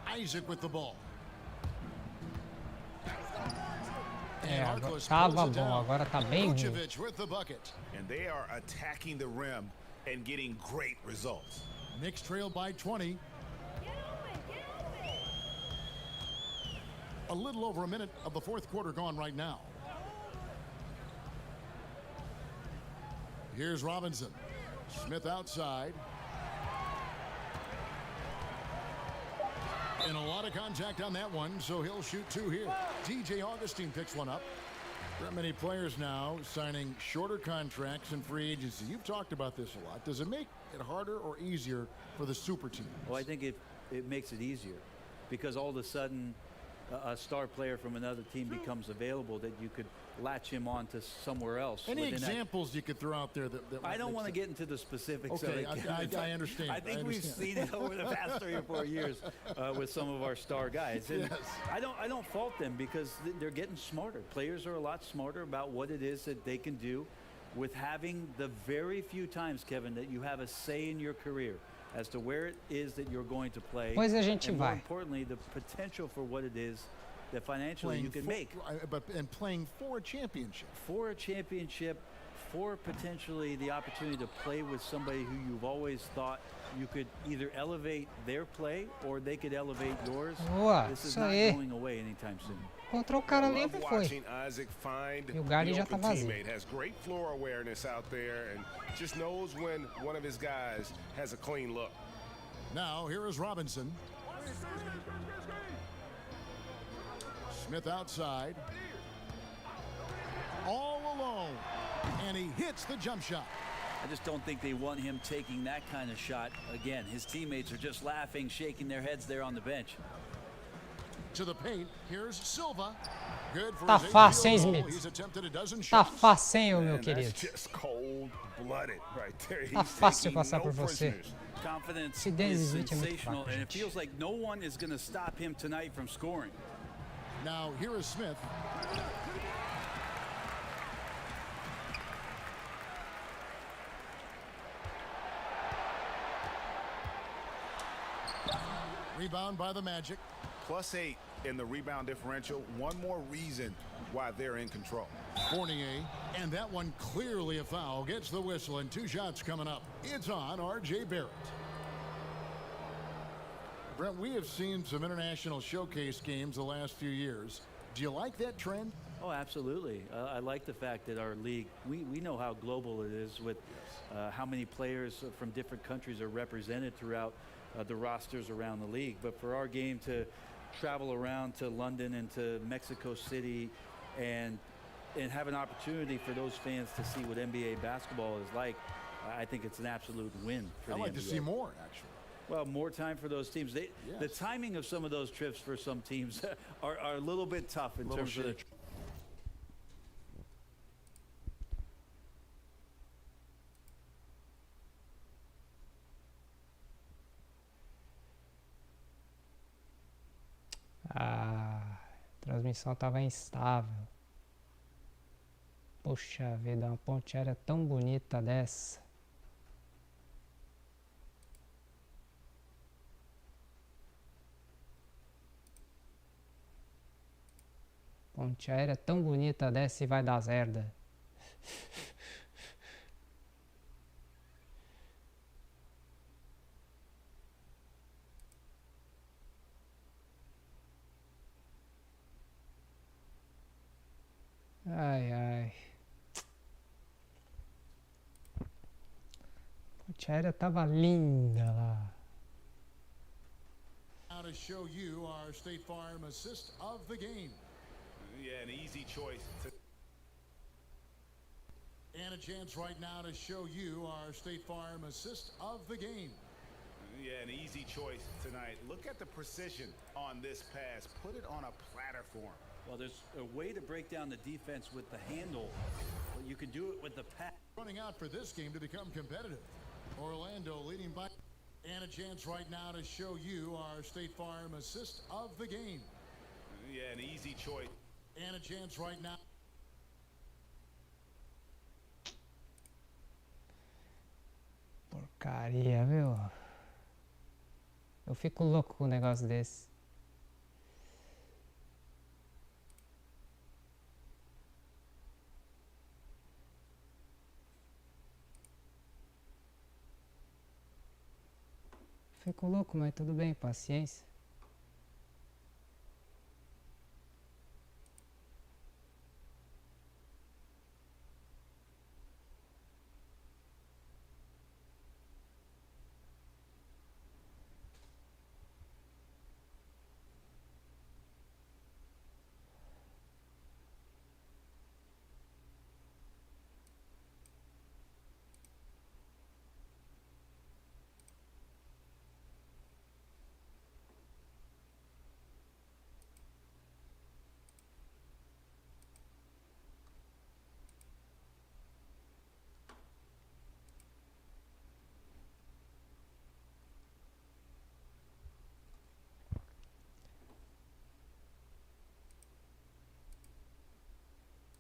Isaac with the ball. Tava bom, agora tá bem ruim. Vucevic with the bucket. And they are attacking the rim and getting great results. Knicks trail by 20. A little over a minute of the fourth quarter gone right now. Here's Robinson. Smith outside. And a lot of contact on that one, so he'll shoot two here. DJ Augustine picks one up. There are many players now signing shorter contracts in free agency. You've talked about this a lot. Does it make it harder or easier for the super teams? Well, I think it makes it easier because all of a sudden a star player from another team becomes available that you could latch him on to somewhere else. Any examples you could throw out there that I don't want to get into the specifics of it. I understand. I think we've seen it over the past 3 or 4 years with some of our star guys. And yes. I don't fault them because they're getting smarter. Players are a lot smarter about what it is that they can do with having the very few times, Kevin, that you have a say in your career as to where it is that you're going to play. Pois a gente and more vai. importantly, the potential for what it is that financially you can make. And playing for a championship. For a championship, for potentially the opportunity to play with somebody who you've always thought you could either elevate their play or they could elevate yours. Boa, This is isso not aí. going away anytime soon. Encontrou o cara livre e foi. Watching Isaac find E o Gary the já tá open vazio. teammate, has great floor awareness out there and just knows when one of his guys has a clean look. Now, here is Robinson. Smith outside. All alone. And he hits the jump shot. I just don't think they want him taking that kind of shot again. His teammates are just laughing, shaking their heads there on the bench. To the paint, here's Silva. Good for Tá his fácil, hein, field goal. Smith? He's attempted a dozen Tá shots. facinho, meu And querido. that's just cold-blooded right there. Tá He's fácil taking passar no por você. prisoners. Confidence Esse Dennis is Smith é muito sensational, fraco, and it gente. feels like no one is going to stop him tonight from scoring. Now, here is Smith. Rebound by the Magic. +8 in the rebound differential. One more reason why they're in control. Fournier, and that one clearly a foul, gets the whistle, and 2 shots coming up. It's on R.J. Barrett. Brent, we have seen some international showcase games the last few years. Do you like that trend? Oh, absolutely. I like the fact that our league, we know how global it is with how many players from different countries are represented throughout the rosters around the league. But for our game to travel around to London and to Mexico City and have an opportunity for those fans to see what NBA basketball is like, I think it's an absolute win for the NBA. I'd like to see more, actually. Well, more time for those teams. The timing of some of those trips for some teams are a little bit tough in terms of the. A transmissão estava instável. Poxa vida, uma ponte aérea tão bonita dessa. Ponte aérea tão bonita dessa e vai dar zerda. Ai, ai. Ponte aérea tava linda lá. Now to show you our State Farm assist of the game. Yeah, an easy choice. And a chance right now to show you our State Farm assist of the game. Yeah, an easy choice tonight. Look at the precision on this pass. Put it on a platter for him. Well, there's a way to break down the defense with the handle, but you can do it with the pass. Running out for this game to become competitive. Orlando leading by. And a chance right now to show you our State Farm assist of the game. Yeah, an easy choice. And a chance right now. Porcaria, viu? Eu fico louco com um negócio desse. Fico louco, mas tudo bem, paciência.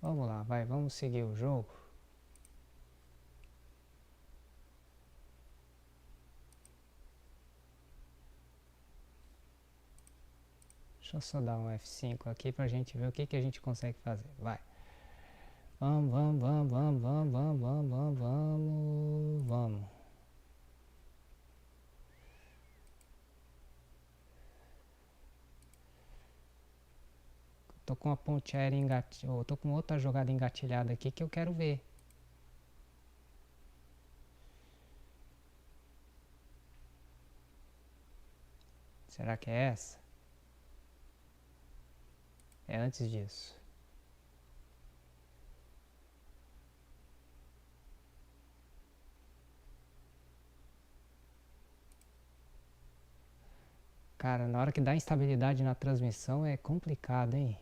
Vamos lá, vai, vamos seguir o jogo. Deixa eu só dar um F5 aqui pra gente ver o que a gente consegue fazer. Vai. Vamos, vamos, vamos, vamos, vamos, vamos, vamos, vamos, vamos, vamos. Tô com uma ponte aérea engatilhada, tô com outra jogada engatilhada aqui que eu quero ver. Será que é essa? É antes disso. Cara, na hora que dá instabilidade na transmissão é complicado, hein?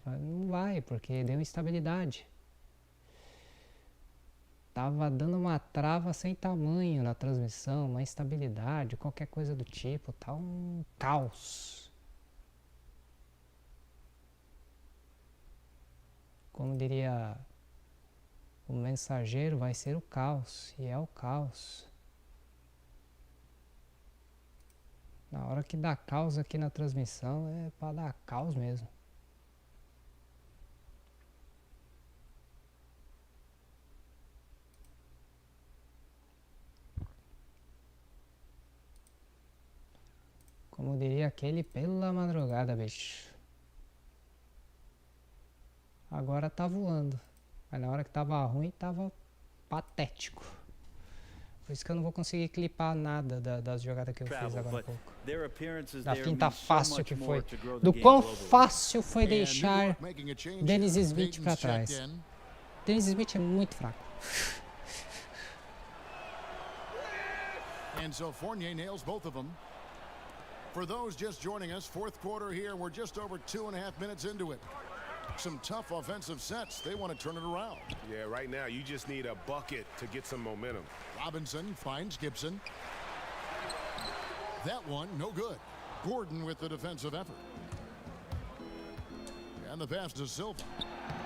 Não vai, porque deu instabilidade. Tava dando uma trava sem tamanho na transmissão, uma instabilidade, qualquer coisa do tipo, tá um caos. Como diria o mensageiro, vai ser o caos, e é o caos. Na hora que dá caos aqui na transmissão, é pra dar caos mesmo. Como diria aquele, pela madrugada, bicho. Agora tá voando. Mas na hora que tava ruim, tava patético. Por isso que eu não vou conseguir clipar nada das jogadas que eu fiz agora há pouco. Da finta fácil que foi. Do quão fácil foi deixar Dennis Smith pra trás. Dennis Smith é muito fraco. And so Fournier nails both of them. For those just joining us, fourth quarter here, we're just over 2.5 minutes into it. Some tough offensive sets. They want to turn it around. Yeah, right now you just need a bucket to get some momentum. Robinson finds Gibson. That one, no good. Gordon with the defensive effort. And the pass to Silva.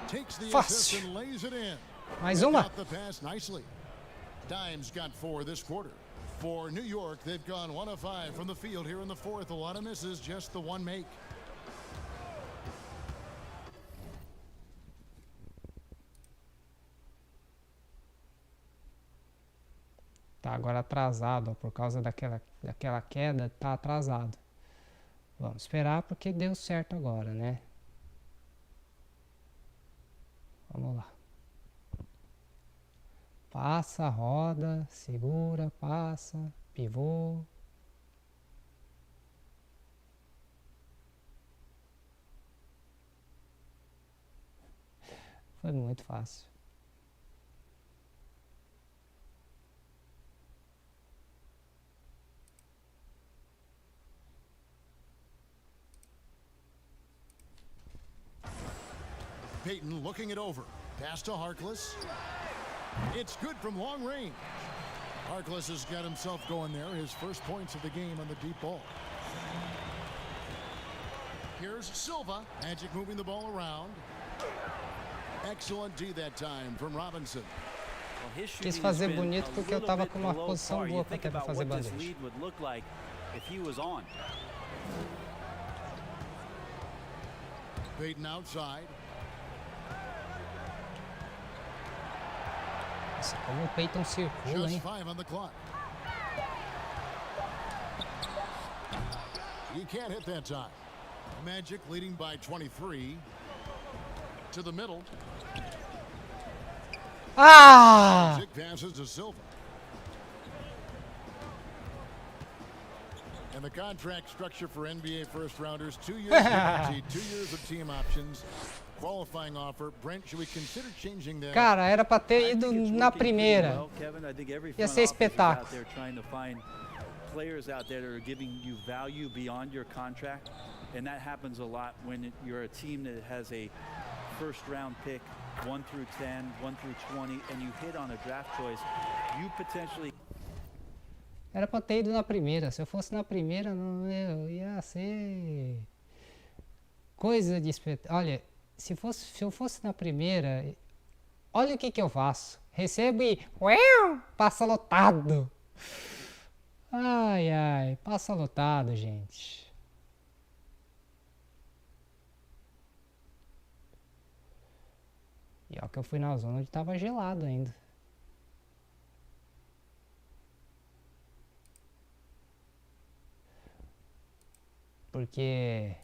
Takes the assist and lays it in. Mais uma. Got the pass nicely. Dimes got 4 this quarter. For New York, they've gone 1 of 5 from the field here in the fourth. A lot of misses, just the one make. Tá agora atrasado, por causa daquela queda, tá atrasado. Vamos esperar porque deu certo agora, né? Vamos lá. Passa, roda, segura, passa, pivô. Foi muito fácil. Peyton looking it over. Pass to Harkless. It's good from long range. Harkless has got himself going there. His first points of the game on the deep ball. Here's Silva. Magic moving the ball around. Excellent D that time from Robinson. Quis fazer bonito porque eu tava com uma posição boa para fazer bandeja. Peyton outside. Nossa, como o Peyton circula, hein? 5 on the clock. He can't hit that time. Magic leading by 23. To the middle. Ah! Magic passes to Silva. And the contract structure for NBA first rounders, 2 years guaranteed, 2 years of team options. Qualifying offer. Brent, should we consider changing that? Cara, era para ter ido na primeira. Ia ser espetáculo. Players out there that are giving you value beyond your contract, and that happens a lot when you're a team that has a first round pick, 1 through 10, 1 through 20, and you hit on a draft choice, you potentially... Era para ter ido na primeira. Se eu fosse na primeira, não ia ser coisa de espetáculo. Olha, se eu fosse na primeira, olha o que eu faço. Recebo e passa lotado. Ai, ai, passa lotado, gente. E ó que eu fui na zona onde tava gelado ainda. Porque,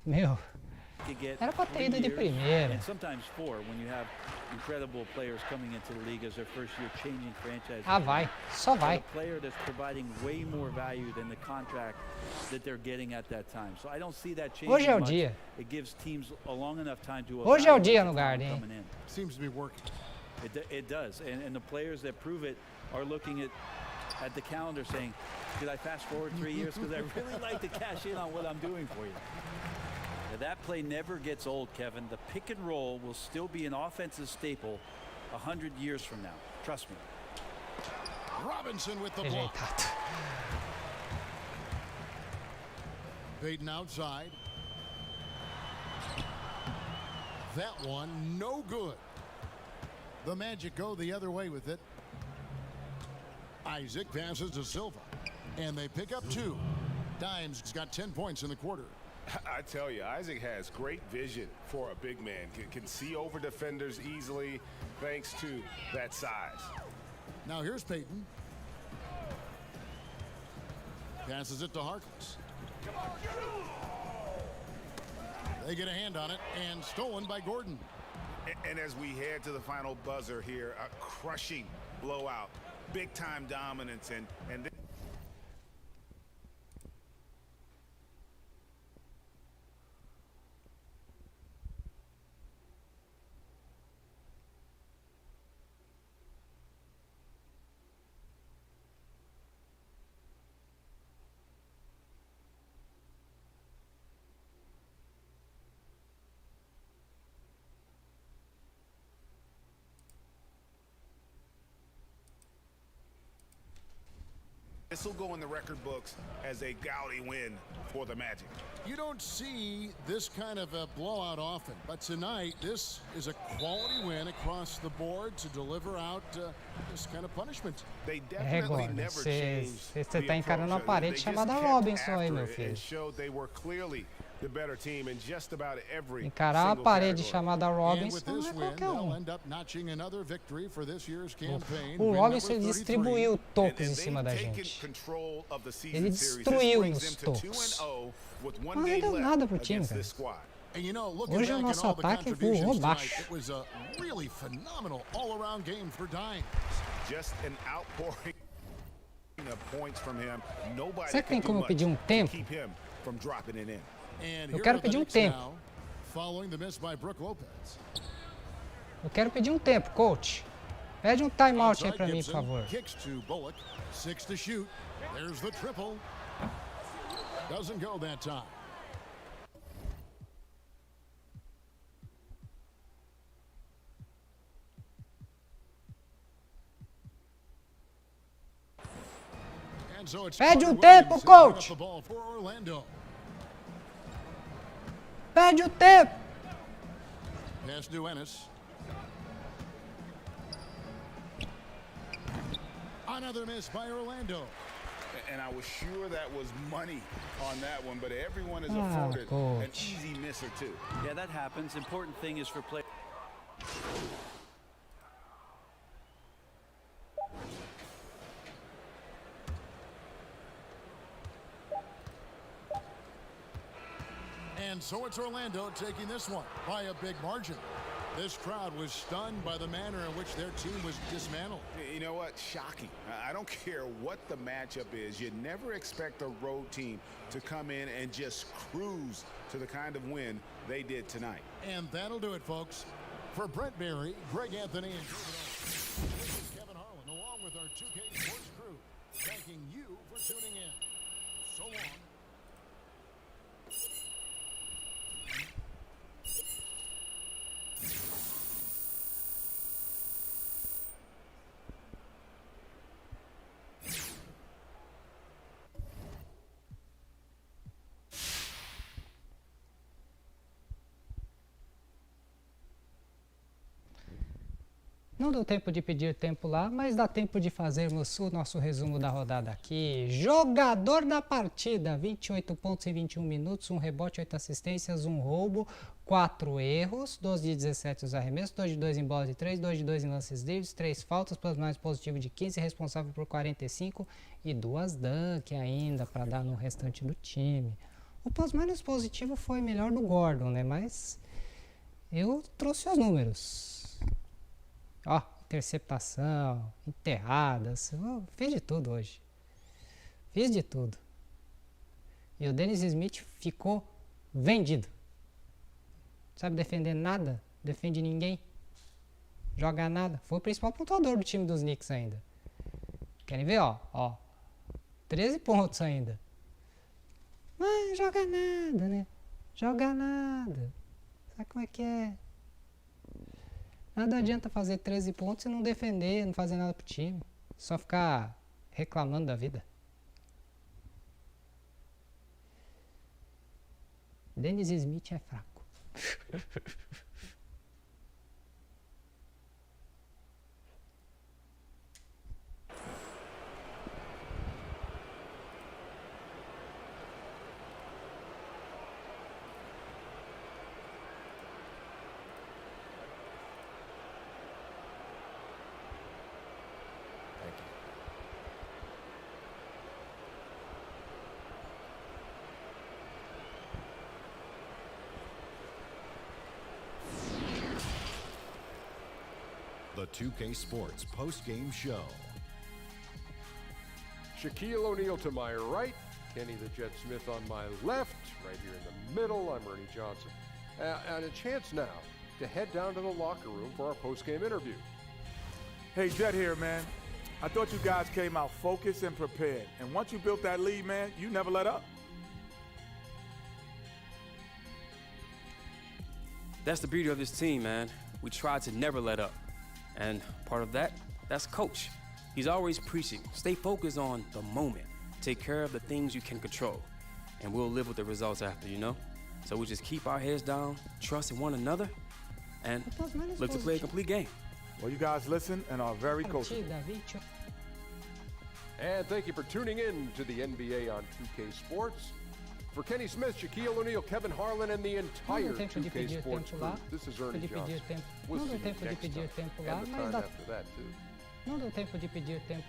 meu, era pra ter ido de primeira. Ah, vai. Só vai. Hoje é o dia. Hoje é o dia no Garden, hein? Seems to be working. It does, and the players that prove it are looking at the calendar saying, "Did I fast forward 3 years? Because I really like to cash in on what I'm doing for you." Now, that play never gets old, Kevin. The pick and roll will still be an offensive staple 100 years from now. Trust me. Robinson with the block. Peyton outside. That one, no good. The Magic go the other way with it. Isaac passes to Silva, and they pick up 2. Dimes got 10 points in the quarter. I tell you, Isaac has great vision for a big man. Can see over defenders easily thanks to that size. Now here's Peyton. Passes it to Harkless. They get a hand on it, and stolen by Gordon. And as we head to the final buzzer here, a crushing blowout, big-time dominance, and this will go in the record books as a gaudy win for the Magic. You don't see this kind of a blowout often, but tonight this is a quality win across the board to deliver out this kind of punishment. They definitely never changed. Você tá encarando uma parede chamada Robinson aí, meu filho. Encarar uma parede chamada Robinson não é qualquer um. O Robinson distribuiu tocos em cima da gente. Ele destruiu nos tocos. Não rendeu nada pro time, cara. Hoje o nosso ataque voou baixo. Será que tem como pedir um tempo? Eu quero pedir um tempo. Eu quero pedir um tempo, coach. Pede um timeout aí pra mim, por favor. And so it's Pede Carter tempo, Williams coach. setting up the ball for Orlando. Perde o tempo. Pass to Ennis. Another miss by Orlando. And I was sure that was money on that one, but everyone is Ah, afforded an coach. easy miss or two. Yeah, that happens. Important thing is for play. And so it's Orlando taking this one by a big margin. This crowd was stunned by the manner in which their team was dismantled. You know what? Shocking. I don't care what the matchup is. You never expect a road team to come in and just cruise to the kind of win they did tonight. And that'll do it, folks. For Brett Berry, Greg Anthony, and this is Kevin Harlan, along with our 2K Sports crew, thanking you for tuning in. So long. Não deu tempo de pedir tempo lá, mas dá tempo de fazermos o nosso resumo da rodada aqui. Jogador da partida, 28 pontos em 21 minutos, 1 rebote, 8 assistências, 1 roubo, 4 erros, 12 de 17 os arremessos, 2 de 2 em bola de 3, 2 de 2 em lances livres, 3 faltas, plus mais positivo de 15, responsável por 45 e 2 dunk ainda para dar no restante do time. O plus mais positivo foi melhor do Gordon, né? Mas eu trouxe os números. Ó, interceptação, enterradas, fiz de tudo hoje. Fiz de tudo. E o Dennis Smith ficou vendido. Sabe defender nada, defende ninguém, joga nada. Foi o principal pontuador do time dos Knicks ainda. Querem ver, ó, 13 pontos ainda. Mas joga nada, né? Joga nada. Sabe como é que é? Nada adianta fazer 13 pontos e não defender, não fazer nada pro time. Só ficar reclamando da vida. Dennis Smith é fraco. The 2K Sports post-game show. Shaquille O'Neal to my right, Kenny the Jet Smith on my left, right here in the middle, I'm Ernie Johnson. And a chance now to head down to the locker room for our post-game interview. Hey, Jet here, man. I thought you guys came out focused and prepared. And once you built that lead, man, you never let up. That's the beauty of this team, man. We try to never let up. And part of that, that's Coach. He's always preaching, stay focused on the moment. Take care of the things you can control. And we'll live with the results after, you know? So we just keep our heads down, trust in one another, and look to play a complete game. Well, you guys listen and are very coachable. And thank you for tuning in to the NBA on 2K Sports. For Kenny Smith, Shaquille O'Neal, Kevin Harlan, and the entire 2K Sports crew, this is Ernie Johnson. We'll see you next time, and the time after that, too. Não deu tempo de pedir tempo.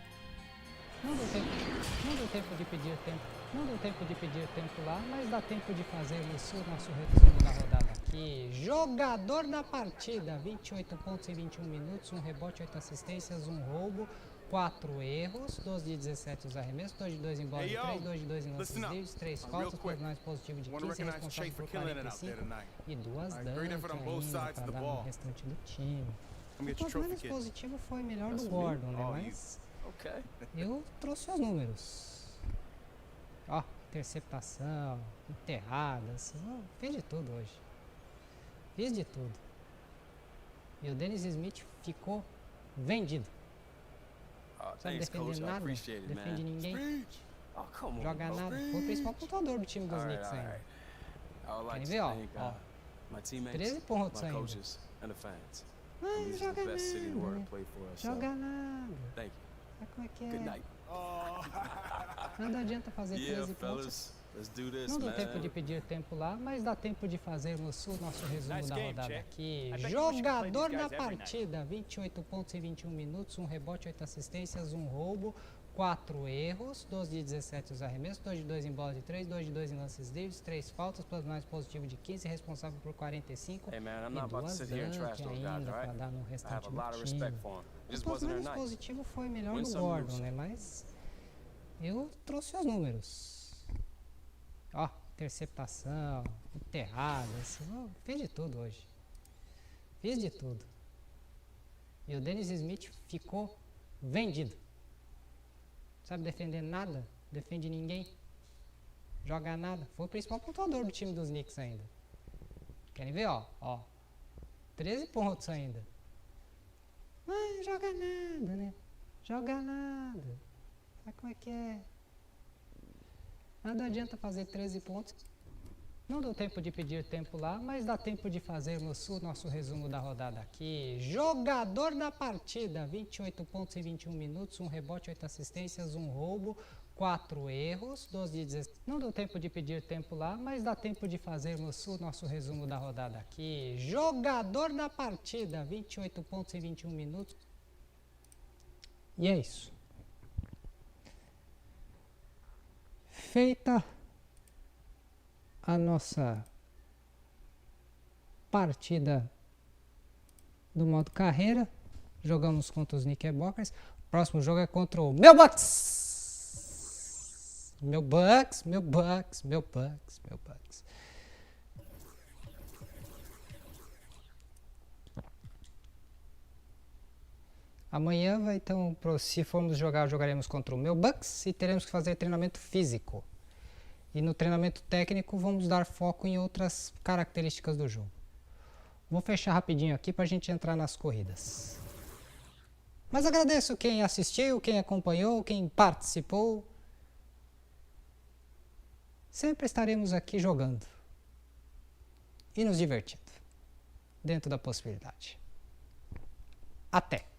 Não deu tempo de pedir tempo. Não deu tempo de pedir tempo lá, mas dá tempo de fazermos o nosso resumo da rodada aqui. Jogador da partida, 28 pontos em 21 minutos, 1 rebote, 8 assistências, 1 roubo, 4 erros, 12 de 17 os arremessos, 2 de 2 em bola de 3, 2 de 2 em lances livres, 3 faltas, plus mais positivo de 15, responsável por 45 e 2 dunk ainda para dar no restante do time. O plus menos positivo foi melhor do Gordon, né? Mas eu trouxe os números. Ó, interceptação, enterradas, fiz de tudo hoje. Fiz de tudo. E o Dennis Smith ficou vendido. Sabe defender nada, defende ninguém, joga nada. Foi o principal pontuador do time dos Knicks ainda. Querem ver, ó. 13 pontos ainda. Não joga nada, joga nada. Sabe como é que é? Nada adianta fazer 13 pontos. Não deu tempo de pedir tempo lá, mas dá tempo de fazermos o nosso resumo da rodada aqui. Jogador da partida, 28 pontos em 21 minutos, 1 rebote, 8 assistências, 1 roubo, 4 erros, 12 de 17 os arremessos, 2 de 2 em bola de 3, 2 de 2 em lances livres, 3 faltas, plus mais positivo de 15, responsável por 45 e 2 ainda para dar no restante do time. O plus menos positivo foi melhor do Gordon, né? Mas eu trouxe os números. Ó, interceptação, enterradas, fiz de tudo hoje. Fiz de tudo. E o Dennis Smith ficou vendido. Sabe defender nada, defende ninguém, joga nada. Foi o principal pontuador do time dos Knicks ainda. Querem ver, ó, 13 pontos ainda. Não joga nada, né? Joga nada. Sabe como é que é? Nada adianta fazer 13 pontos. Não deu tempo de pedir tempo lá, mas dá tempo de fazermos o nosso resumo da rodada aqui. Jogador da partida, 28 pontos em 21 minutos, 1 rebote, 8 assistências, 1 roubo, 4 erros, 12 de 16. Não deu tempo de pedir tempo lá, mas dá tempo de fazermos o nosso resumo da rodada aqui. Jogador da partida, 28 pontos em 21 minutos. E é isso. Feita a nossa partida do modo carreira, jogamos contra os Knickerbockers. O próximo jogo é contra o meu Bucks. Meu Bucks. Amanhã vai então, se formos jogar, jogaremos contra o meu Bucks e teremos que fazer treinamento físico. E no treinamento técnico vamos dar foco em outras características do jogo. Vou fechar rapidinho aqui para a gente entrar nas corridas. Mas agradeço quem assistiu, quem acompanhou, quem participou. Sempre estaremos aqui jogando e nos divertindo, dentro da possibilidade. Até!